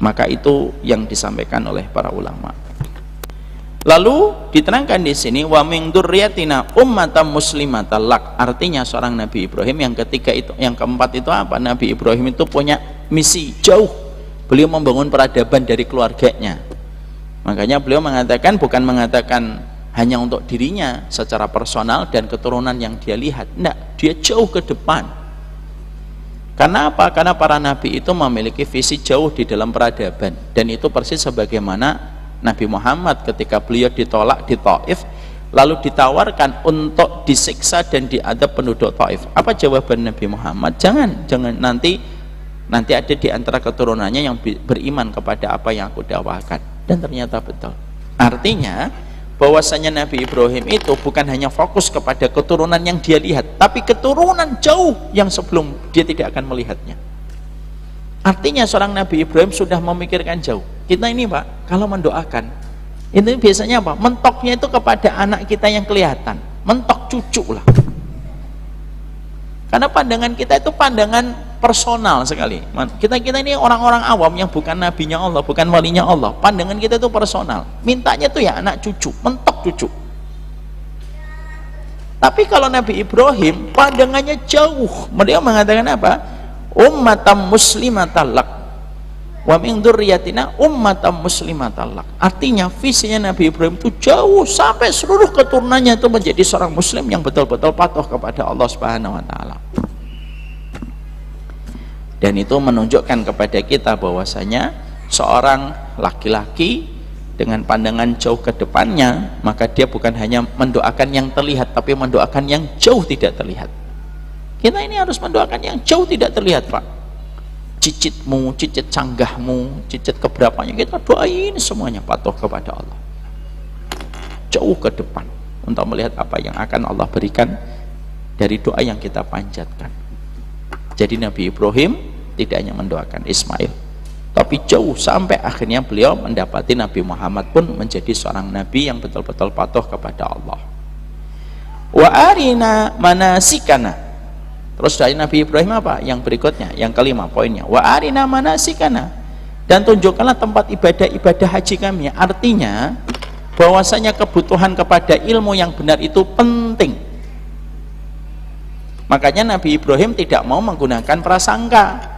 Maka itu yang disampaikan oleh para ulama. Lalu diterangkan di sini wa min dzurriyyatina ummatan muslimatan lak. Artinya seorang Nabi Ibrahim yang ketiga itu, yang keempat itu apa? Nabi Ibrahim itu punya misi jauh. Beliau membangun peradaban dari keluarganya. Makanya beliau mengatakan, bukan mengatakan hanya untuk dirinya secara personal dan keturunan yang dia lihat. Tidak, dia jauh ke depan. Karena apa? Karena para nabi itu memiliki visi jauh di dalam peradaban. Dan itu persis sebagaimana Nabi Muhammad ketika beliau ditolak di Taif, lalu ditawarkan untuk disiksa dan diadab penduduk Taif. Apa jawaban Nabi Muhammad? Jangan nanti ada di antara keturunannya yang beriman kepada apa yang aku dakwakan. Dan ternyata betul. Artinya bahwasanya Nabi Ibrahim itu bukan hanya fokus kepada keturunan yang dia lihat, tapi keturunan jauh yang sebelum dia tidak akan melihatnya. Artinya seorang Nabi Ibrahim sudah memikirkan jauh. Kita ini Pak, kalau mendoakan itu biasanya apa? Mentoknya itu kepada anak kita yang kelihatan, mentok cucu lah. Karena pandangan kita itu pandangan personal sekali. Kita ini orang-orang awam yang bukan nabinya Allah, bukan walinya Allah. Pandangan kita itu personal. Mintanya tuh ya anak cucu, mentok cucu. Tapi kalau Nabi Ibrahim pandangannya jauh. Beliau mengatakan apa? Ummatan muslimatan lak wa min dzurriyyatina ummatan muslimatan lak. Artinya visinya Nabi Ibrahim itu jauh sampai seluruh keturunannya itu menjadi seorang muslim yang betul-betul patuh kepada Allah Subhanahu wa taala. Dan itu menunjukkan kepada kita bahwasanya seorang laki-laki dengan pandangan jauh ke depannya, maka dia bukan hanya mendoakan yang terlihat, tapi mendoakan yang jauh tidak terlihat. Kita ini harus mendoakan yang jauh tidak terlihat, Pak. Cicitmu, cicit canggahmu, cicit keberapanya, kita doain semuanya patuh kepada Allah. Jauh ke depan untuk melihat apa yang akan Allah berikan dari doa yang kita panjatkan. Jadi Nabi Ibrahim tidak hanya mendoakan Ismail, tapi jauh sampai akhirnya beliau mendapati Nabi Muhammad pun menjadi seorang nabi yang betul-betul patuh kepada Allah. Wa arina manasikana. Terus dari Nabi Ibrahim apa? Yang berikutnya, yang kelima poinnya. Wa arina manasikana. Dan tunjukkanlah tempat ibadah haji kami. Artinya bahwasanya kebutuhan kepada ilmu yang benar itu penting. Makanya Nabi Ibrahim tidak mau menggunakan prasangka.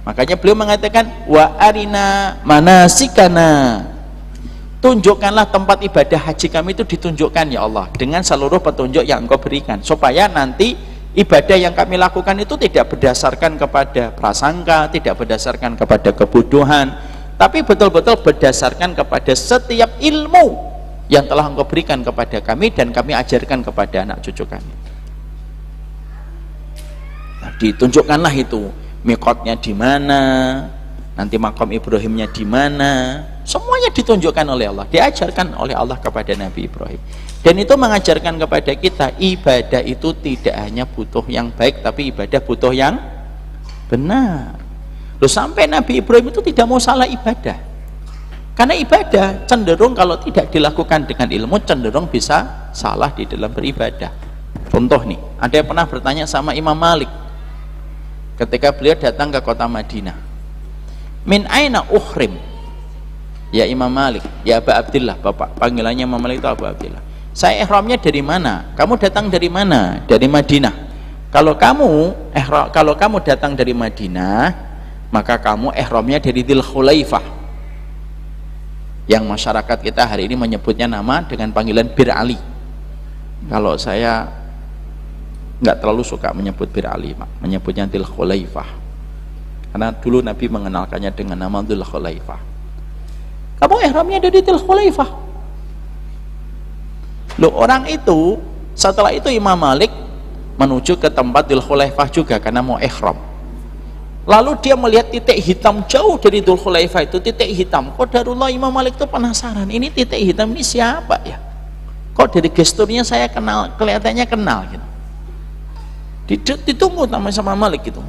Makanya beliau mengatakan wa arina manasikana. Tunjukkanlah tempat ibadah haji kami itu ditunjukkan ya Allah dengan seluruh petunjuk yang Engkau berikan, supaya nanti ibadah yang kami lakukan itu tidak berdasarkan kepada prasangka, tidak berdasarkan kepada kebodohan, tapi betul-betul berdasarkan kepada setiap ilmu yang telah Engkau berikan kepada kami dan kami ajarkan kepada anak cucu kami. Nah, ditunjukkanlah itu miqatnya di mana, nanti makom Ibrahimnya di mana, semuanya ditunjukkan oleh Allah, diajarkan oleh Allah kepada Nabi Ibrahim. Dan itu mengajarkan kepada kita ibadah itu tidak hanya butuh yang baik, tapi ibadah butuh yang benar. Loh, sampai Nabi Ibrahim itu tidak mau salah ibadah, karena ibadah cenderung kalau tidak dilakukan dengan ilmu cenderung bisa salah di dalam beribadah. Contoh nih, ada yang pernah bertanya sama Imam Malik ketika beliau datang ke kota Madinah, min aina uhrim ya Imam Malik, ya Aba Abdillah, bapak panggilannya Imam Malik itu Abu Abdillah, saya ihramnya dari mana? Kamu datang dari mana? Dari Madinah. Kalau kamu datang dari Madinah, maka kamu ihramnya dari Dzul Khulaifah, yang masyarakat kita hari ini menyebutnya nama dengan panggilan Bir Ali. Kalau saya nggak terlalu suka menyebut Bir Ali, Pak. Menyebutnya Dzul Khulaifah. Karena dulu Nabi mengenalkannya dengan nama Dzul Khulaifah. Kamu ihramnya dari Dzul Khulaifah. Loh, orang itu setelah itu Imam Malik menuju ke tempat Dzul Khulaifah juga karena mau ihram. Lalu dia melihat titik hitam jauh dari Dzul Khulaifah itu, titik hitam. Qadarullah, Imam Malik itu penasaran, ini titik hitam ini siapa ya? Kok dari gesturnya saya kenal, kelihatannya kenal gitu. Ditunggu sama Malik gitu.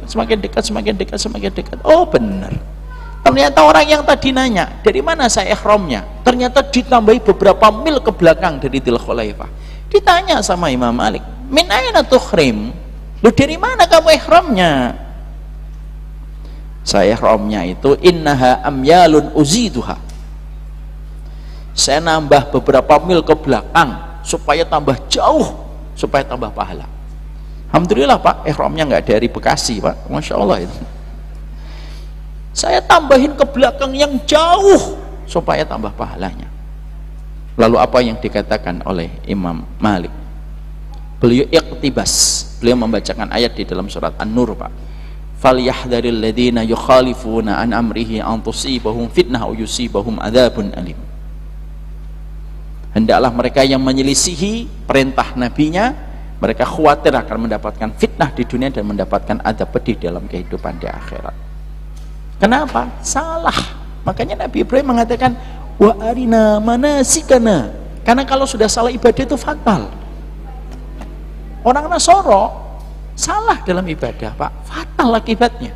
Semakin dekat, semakin dekat, semakin dekat. Oh benar. Ternyata orang yang tadi nanya, dari mana saya ihramnya? Ternyata ditambahi beberapa mil ke belakang dari Dzul Khulaifah. Ditanya sama Imam Malik, min aina tuhrim? Lu dari mana kamu ihramnya? Saya ihramnya itu innaha amyalun uziduha. Saya nambah beberapa mil ke belakang supaya tambah jauh, supaya tambah pahala. Alhamdulillah Pak, ihramnya nggak dari Bekasi Pak, Masya Allah itu. Saya tambahin ke belakang yang jauh supaya tambah pahalanya. Lalu apa yang dikatakan oleh Imam Malik? Beliau iqtibas, beliau membacakan ayat di dalam surat An-Nur Pak. Falyahdharil ladzina yukhalifuna an amrihi an tusibahum fitnah aw yusibahum adzabun alim. Hendaklah mereka yang menyelisihi perintah nabinya, mereka khawatir akan mendapatkan fitnah di dunia dan mendapatkan adab pedih dalam kehidupan di akhirat. Kenapa? Salah. Makanya Nabi Ibrahim mengatakan wa arina manasikana. Karena kalau sudah salah ibadah itu fatal. Orang Nasoro salah dalam ibadah Pak, fatal akibatnya.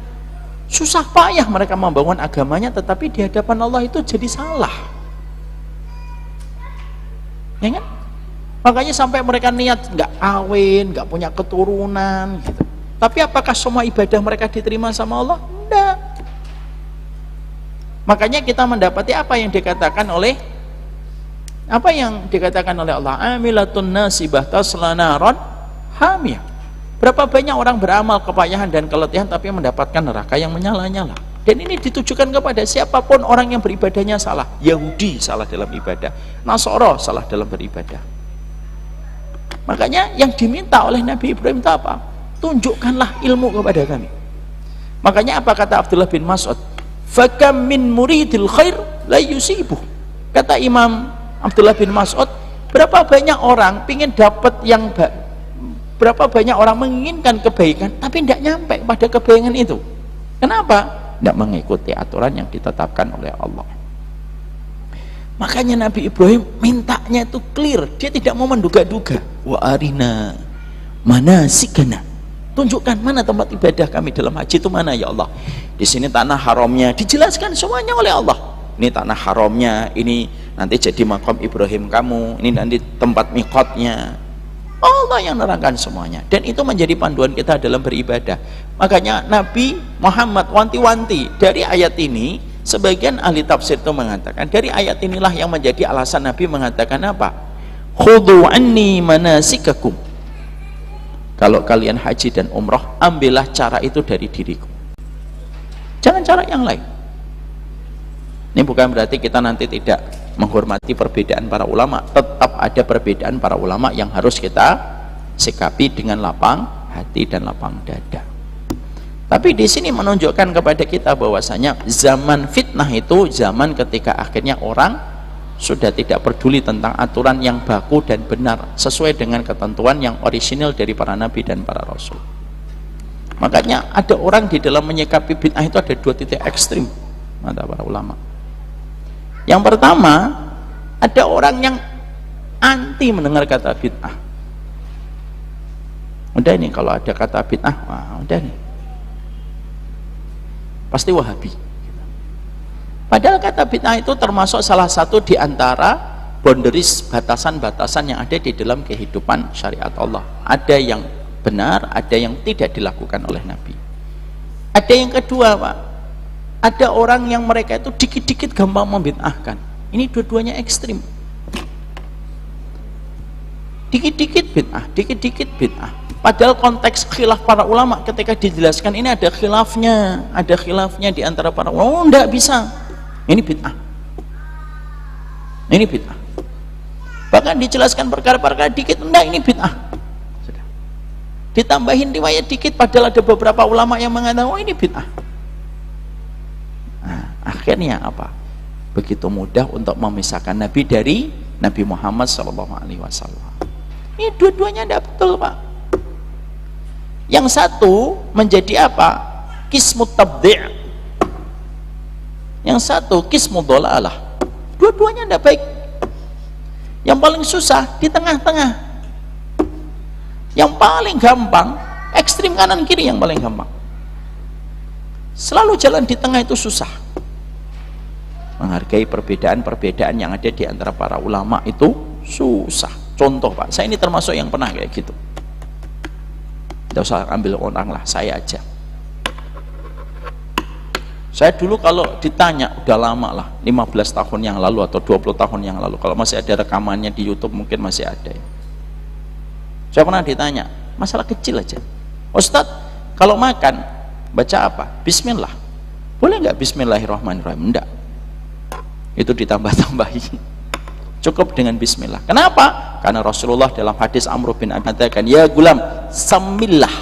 Susah payah mereka membangun agamanya, tetapi di hadapan Allah itu jadi salah. Ya kan? Makanya sampai mereka niat nggak kawin, nggak punya keturunan gitu. Tapi apakah semua ibadah mereka diterima sama Allah? Enggak. Makanya kita mendapati apa yang dikatakan oleh Allah, amilatun nasibah tasla naran hamiyah. Berapa banyak orang beramal kepayahan dan keletihan tapi mendapatkan neraka yang menyala-nyala. Dan ini ditujukan kepada siapapun orang yang beribadahnya salah. Yahudi salah dalam ibadah, Nasara salah dalam beribadah. Makanya yang diminta oleh Nabi Ibrahim itu apa? Tunjukkanlah ilmu kepada kami. Makanya apa kata Abdullah bin Mas'ud? Fakam min muridil khair la yusibuh. Kata Imam Abdullah bin Mas'ud, berapa banyak orang ingin dapat yang baik, berapa banyak orang menginginkan kebaikan tapi tidak nyampe pada kebaikan itu. Kenapa? Tidak mengikuti aturan yang ditetapkan oleh Allah. Makanya Nabi Ibrahim mintanya itu clear, dia tidak mau menduga-duga. Wa arina manasikana, tunjukkan mana tempat ibadah kami dalam haji itu mana ya Allah. Di sini tanah haramnya, dijelaskan semuanya oleh Allah. Ini tanah haramnya, ini nanti jadi makam Ibrahim kamu, ini nanti tempat miqatnya. Allah yang nerangkan semuanya, dan itu menjadi panduan kita dalam beribadah. Makanya Nabi Muhammad wanti-wanti dari ayat ini. Sebagian ahli tafsir itu mengatakan dari ayat inilah yang menjadi alasan Nabi mengatakan apa? Khudhu anni manasikakum. Kalau kalian haji dan umrah, ambillah cara itu dari diriku, jangan cara yang lain. Ini bukan berarti kita nanti tidak menghormati perbedaan para ulama. Tetap ada perbedaan para ulama yang harus kita sikapi dengan lapang hati dan lapang dada. Tapi di sini menunjukkan kepada kita bahwasanya zaman fitnah itu zaman ketika akhirnya orang sudah tidak peduli tentang aturan yang baku dan benar sesuai dengan ketentuan yang orisinil dari para nabi dan para rasul. Makanya ada orang di dalam menyikapi bid'ah itu ada dua titik ekstrim, kata para ulama. Yang pertama, ada orang yang anti mendengar kata bid'ah. Udah ini kalau ada kata bid'ah, wah udah nih, pasti Wahabi. Padahal kata bid'ah itu termasuk salah satu di antara boundaries, batasan-batasan yang ada di dalam kehidupan syariat Allah. Ada yang benar, ada yang tidak dilakukan oleh Nabi. Ada yang kedua Pak, ada orang yang mereka itu dikit-dikit gampang membid'ahkan. Ini dua-duanya ekstrim. Dikit-dikit bid'ah, dikit-dikit bid'ah. Padahal konteks khilaf para ulama ketika dijelaskan ini ada khilafnya di antara para ulama. Oh, enggak bisa. Ini bid'ah. Ini bid'ah. Bahkan dijelaskan perkara-perkara dikit, enggak ini bid'ah. ditambahin riwayat dikit, padahal ada beberapa ulama yang mengatakan oh ini bid'ah. Nah, akhirnya apa? Begitu mudah untuk memisahkan Nabi dari Nabi Muhammad SAW. Ini dua-duanya tidak betul, Pak. Yang satu menjadi apa? Qismut tabdi', yang satu qismut dhalalah. Dua-duanya tidak baik. Yang paling susah di tengah-tengah. Yang paling gampang ekstrim kanan kiri, yang paling gampang. Selalu jalan di tengah itu susah. Menghargai perbedaan-perbedaan yang ada di antara para ulama itu susah. Contoh, Pak, saya ini termasuk yang pernah kayak gitu. Tidak usah ambil orang lah, saya aja. Saya dulu kalau ditanya, udah lama lah, 15 tahun yang lalu atau 20 tahun yang lalu, kalau masih ada rekamannya di YouTube mungkin masih ada ya. Saya pernah ditanya, masalah kecil aja, Ustadz, kalau makan baca apa? Bismillah. Boleh nggak Bismillahirrahmanirrahim? Enggak. Itu ditambah-tambahin. Cukup dengan Bismillah. Kenapa? Karena Rasulullah dalam hadis Amr bin Abi mengatakan, ya gulam, samillah.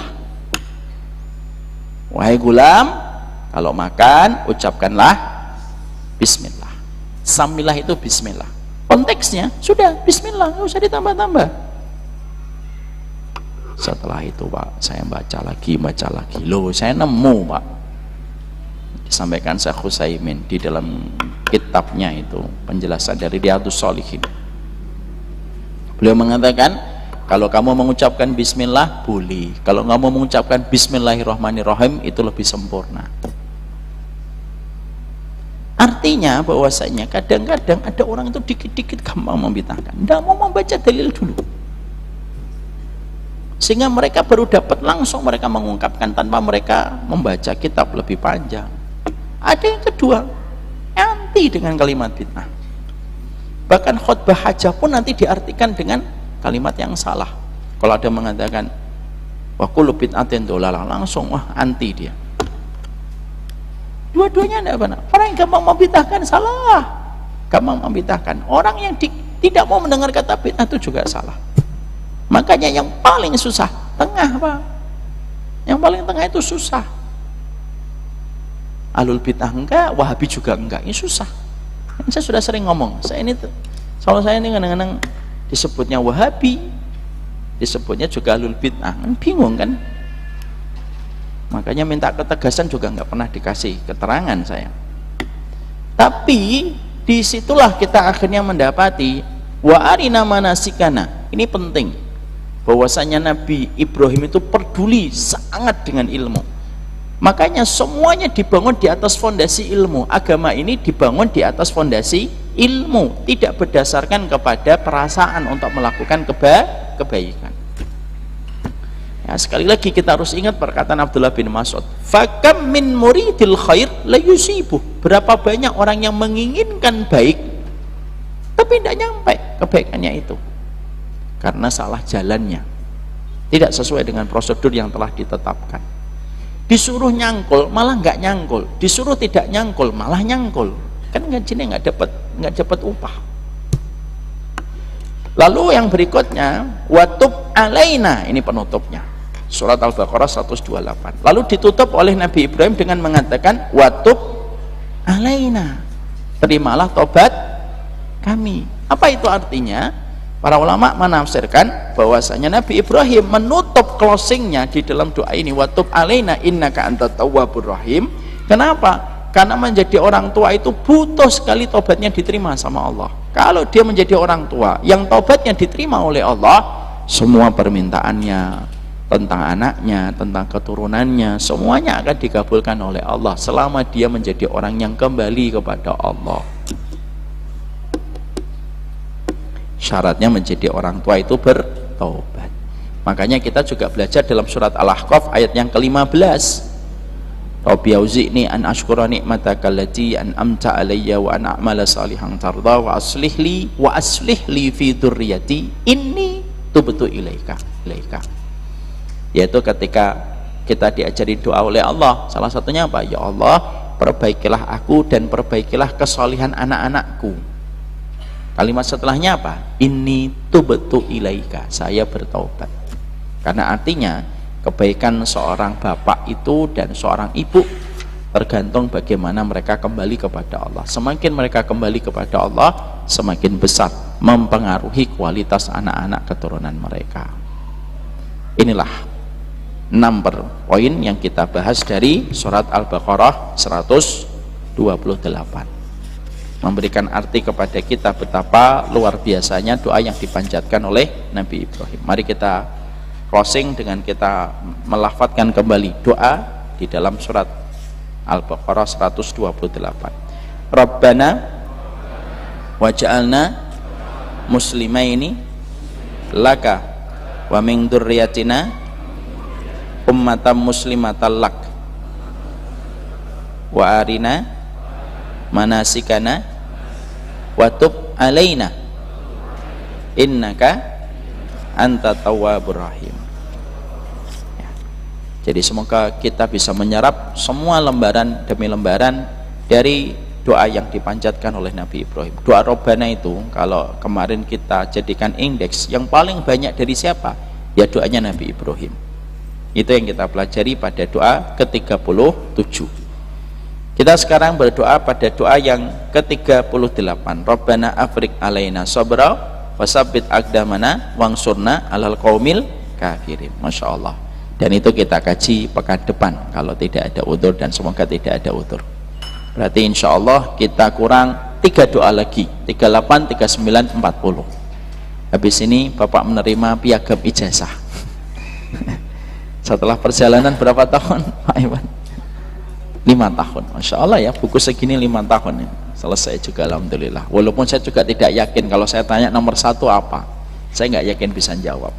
Wahai gulam, kalau makan ucapkanlah Bismillah. Samillah itu Bismillah. Konteksnya sudah Bismillah, nggak usah ditambah-tambah. Setelah itu, Pak, saya baca lagi. Loh, saya nemu, Pak, disampaikan Syekh Utsaimin di dalam kitabnya itu, penjelasan dari Riyadhus Shalihin. Beliau mengatakan, kalau kamu mengucapkan Bismillah boleh, kalau kamu mengucapkan Bismillahirrahmanirrahim itu lebih sempurna. Artinya bahwasanya kadang-kadang ada orang itu dikit-dikit gampang membid'ahkan, tidak mau membaca dalil dulu, sehingga mereka baru dapat langsung mereka mengungkapkan tanpa mereka membaca kitab lebih panjang. Ada yang kedua, anti dengan kalimat bid'ah, bahkan khutbah hajah pun nanti diartikan dengan kalimat yang salah. Kalau ada mengatakan wa kullu bid'atin dhalalah, langsung wah anti dia. Dua-duanya tidak benar. Orang yang gampang membid'ahkan salah, gampang membid'ahkan. Orang yang tidak mau mendengar kata bid'ah itu juga salah. Makanya yang paling susah tengah, Pak. Yang paling tengah itu susah. Ahlul bid'ah enggak, Wahabi juga enggak. Ini susah. Ini saya sudah sering ngomong. Kalau saya ini kadang-kadang disebutnya Wahabi, disebutnya juga ahlul bid'ah, bingung kan? Makanya minta ketegasan juga nggak pernah dikasih keterangan saya. Tapi disitulah kita akhirnya mendapati wa arina manasikana. Ini penting, bahwasanya Nabi Ibrahim itu peduli sangat dengan ilmu. Makanya semuanya dibangun di atas fondasi ilmu. Agama ini dibangun di atas fondasi ilmu, tidak berdasarkan kepada perasaan untuk melakukan kebaikan. Ya, sekali lagi kita harus ingat perkataan Abdullah bin Mas'ud, fakam min muridil khair la yusibuh. Berapa banyak orang yang menginginkan baik tapi tidak nyampe kebaikannya itu karena salah jalannya, tidak sesuai dengan prosedur yang telah ditetapkan. Disuruh nyangkul malah nggak nyangkul, disuruh tidak nyangkul malah nyangkul, kan gajinya nggak dapat upah. Lalu yang berikutnya, watub alaina, ini penutupnya, surat Al-Baqarah 128. Lalu ditutup oleh Nabi Ibrahim dengan mengatakan watub alaina, terimalah tobat kami. Apa itu artinya? Para ulama menafsirkan bahwasanya Nabi Ibrahim menutup closingnya di dalam doa ini, watub alaina innaka antat tawwabur rahim. Kenapa? Karena menjadi orang tua itu butuh sekali tobatnya diterima sama Allah. Kalau dia menjadi orang tua yang tobatnya diterima oleh Allah, semua permintaannya tentang anaknya, tentang keturunannya, semuanya akan dikabulkan oleh Allah selama dia menjadi orang yang kembali kepada Allah. Syaratnya menjadi orang tua itu bertobat. Makanya kita juga belajar dalam surat Al-Ahqaf ayat yang ke-15, Rabbi auzi'ni an ashkura ni'mataka allati an'amta alayya wa an a'mala salihan tarda wa aslih li fi dzurriyyati inni tubtu ilaika. Yaitu ketika kita diajari doa oleh Allah, salah satunya apa? Ya Allah, perbaikilah aku dan perbaikilah kesalihan anak-anakku. Kalimat setelahnya apa? Inni tubtu ilaika, saya bertaubat. Karena artinya Kebaikan seorang bapak itu dan seorang ibu tergantung bagaimana mereka kembali kepada Allah. Semakin mereka kembali kepada Allah, semakin besar mempengaruhi kualitas anak-anak keturunan mereka. Inilah 6 poin yang kita bahas dari surat Al-Baqarah 128, memberikan arti kepada kita betapa luar biasanya doa yang dipanjatkan oleh Nabi Ibrahim. Mari kita closing dengan kita melafadzkan kembali doa di dalam surat Al-Baqarah 128. Rabbana waj'alna muslimaini laka wa min dzurriyyatina ummatan muslimatan lak wa arina manasikana wa tub alaina innaka anta tawwabur rahim. Ya. Jadi semoga kita bisa menyerap semua lembaran demi lembaran dari doa yang dipanjatkan oleh Nabi Ibrahim. Doa Rabbana itu kalau kemarin kita jadikan indeks, yang paling banyak dari siapa? Ya doanya Nabi Ibrahim. Itu yang kita pelajari pada doa ke-37. Kita sekarang berdoa pada doa yang ke-38. Rabbana afrik alaina sabra wasabbit aqdamana wangsurna alal qaumil kafirin. Masya Allah. Dan itu kita kaji pekan depan kalau tidak ada udzur, dan semoga tidak ada udzur. Berarti insya Allah kita kurang 3 doa lagi, 38, 39, 40. Habis ini Bapak menerima piagam ijazah. Setelah perjalanan berapa tahun Pak Iwan? 5 tahun. Masya Allah ya, buku segini 5 tahun ya. Selesai juga alhamdulillah. Walaupun saya juga tidak yakin, kalau saya tanya nomor 1 apa, saya nggak yakin bisa jawab.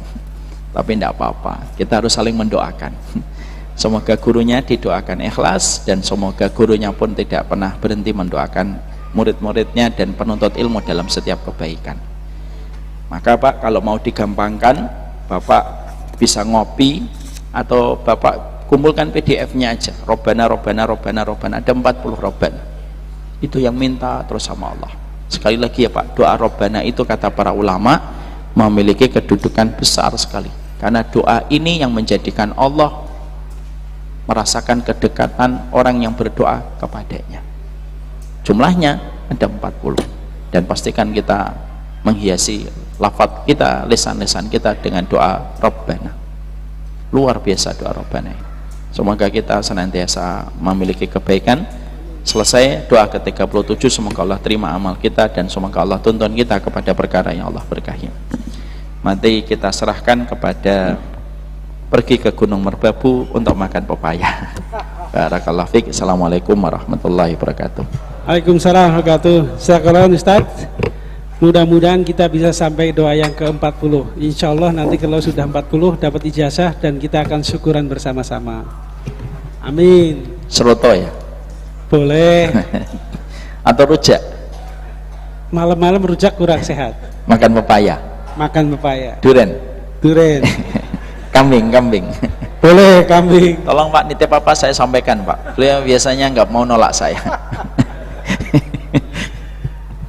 Tapi tidak apa-apa, kita harus saling mendoakan. Semoga gurunya didoakan ikhlas, dan semoga gurunya pun tidak pernah berhenti mendoakan murid-muridnya dan penuntut ilmu dalam setiap kebaikan. Maka Pak, kalau mau digampangkan, Bapak bisa ngopi atau Bapak kumpulkan PDF-nya aja. Robbana, Robbana, Robbana, Robbana, ada 40 Robbana. Itu yang minta terus sama Allah. Sekali lagi ya Pak, doa Robbana itu kata para ulama memiliki kedudukan besar sekali, karena doa ini yang menjadikan Allah merasakan kedekatan orang yang berdoa kepadanya. Jumlahnya ada 40, dan pastikan kita menghiasi lafaz kita, lisan-lisan kita dengan doa Rabbana. Luar biasa doa Rabbana. Semoga kita senantiasa memiliki kebaikan. Selesai doa ke-37, semoga Allah terima amal kita, dan semoga Allah tuntun kita kepada perkara yang Allah berkahi. Mari kita serahkan kepada pergi ke Gunung Merbabu untuk makan pepaya. Barakallahu fiik. Assalamualaikum warahmatullahi wabarakatuh. Waalaikumsalam warahmatullahi wabarakatuh. Syukuran Ustaz. Mudah-mudahan kita bisa sampai doa yang ke-40. Insya Allah nanti kalau sudah 40 dapat ijazah, dan kita akan syukuran bersama-sama. Amin. Seroto ya? Boleh. Atau rujak? Malam-malam rujak kurang sehat. Makan pepaya? Makan pepaya. Duren? Duren. Kambing, kambing. Boleh kambing. Tolong Pak, nitip apa saya sampaikan Pak. Beliau biasanya nggak mau nolak saya.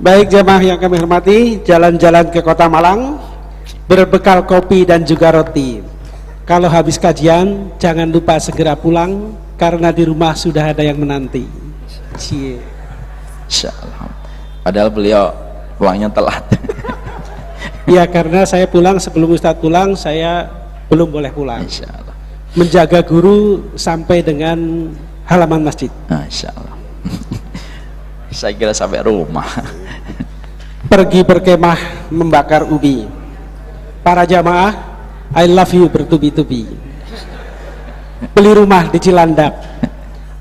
Baik jemaah yang kami hormati, jalan-jalan ke Kota Malang berbekal kopi dan juga roti. Kalau habis kajian jangan lupa segera pulang, karena di rumah sudah ada yang menanti. Cie. Insyaallah. Padahal beliau pulangnya telat. Ya, karena saya pulang sebelum Ustadz pulang, saya belum boleh pulang. Insyaallah. Menjaga guru sampai dengan halaman masjid. Insyaallah. Saya kira sampai rumah. Pergi berkemah membakar ubi. Para jamaah, I love you bertubi-tubi. Beli rumah di Cilandak,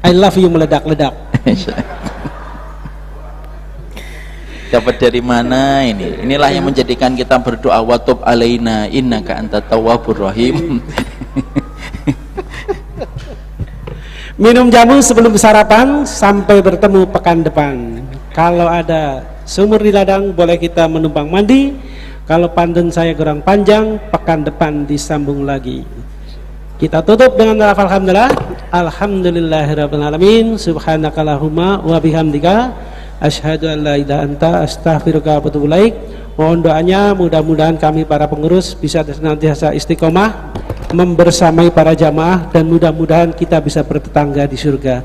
I love you meledak-ledak. Dapat dari mana ini? Inilah yang menjadikan kita berdoa watub alaina innaka antat tawwabur rahim. Minum jamu sebelum sarapan sampai bertemu pekan depan. Kalau ada sumur di ladang boleh kita menumpang mandi. Kalau pantun saya kurang panjang, pekan depan disambung lagi. Kita tutup dengan lafaz alhamdulillah. Alhamdulillahirabbil alamin. Subhanakallahumma wa bihamdika asyhadu an la ilaha anta astaghfiruka wa atubu ilaik. Mohon doanya, mudah-mudahan kami para pengurus bisa senantiasa istiqomah membersamai para jamaah dan mudah-mudahan kita bisa bertetangga di surga.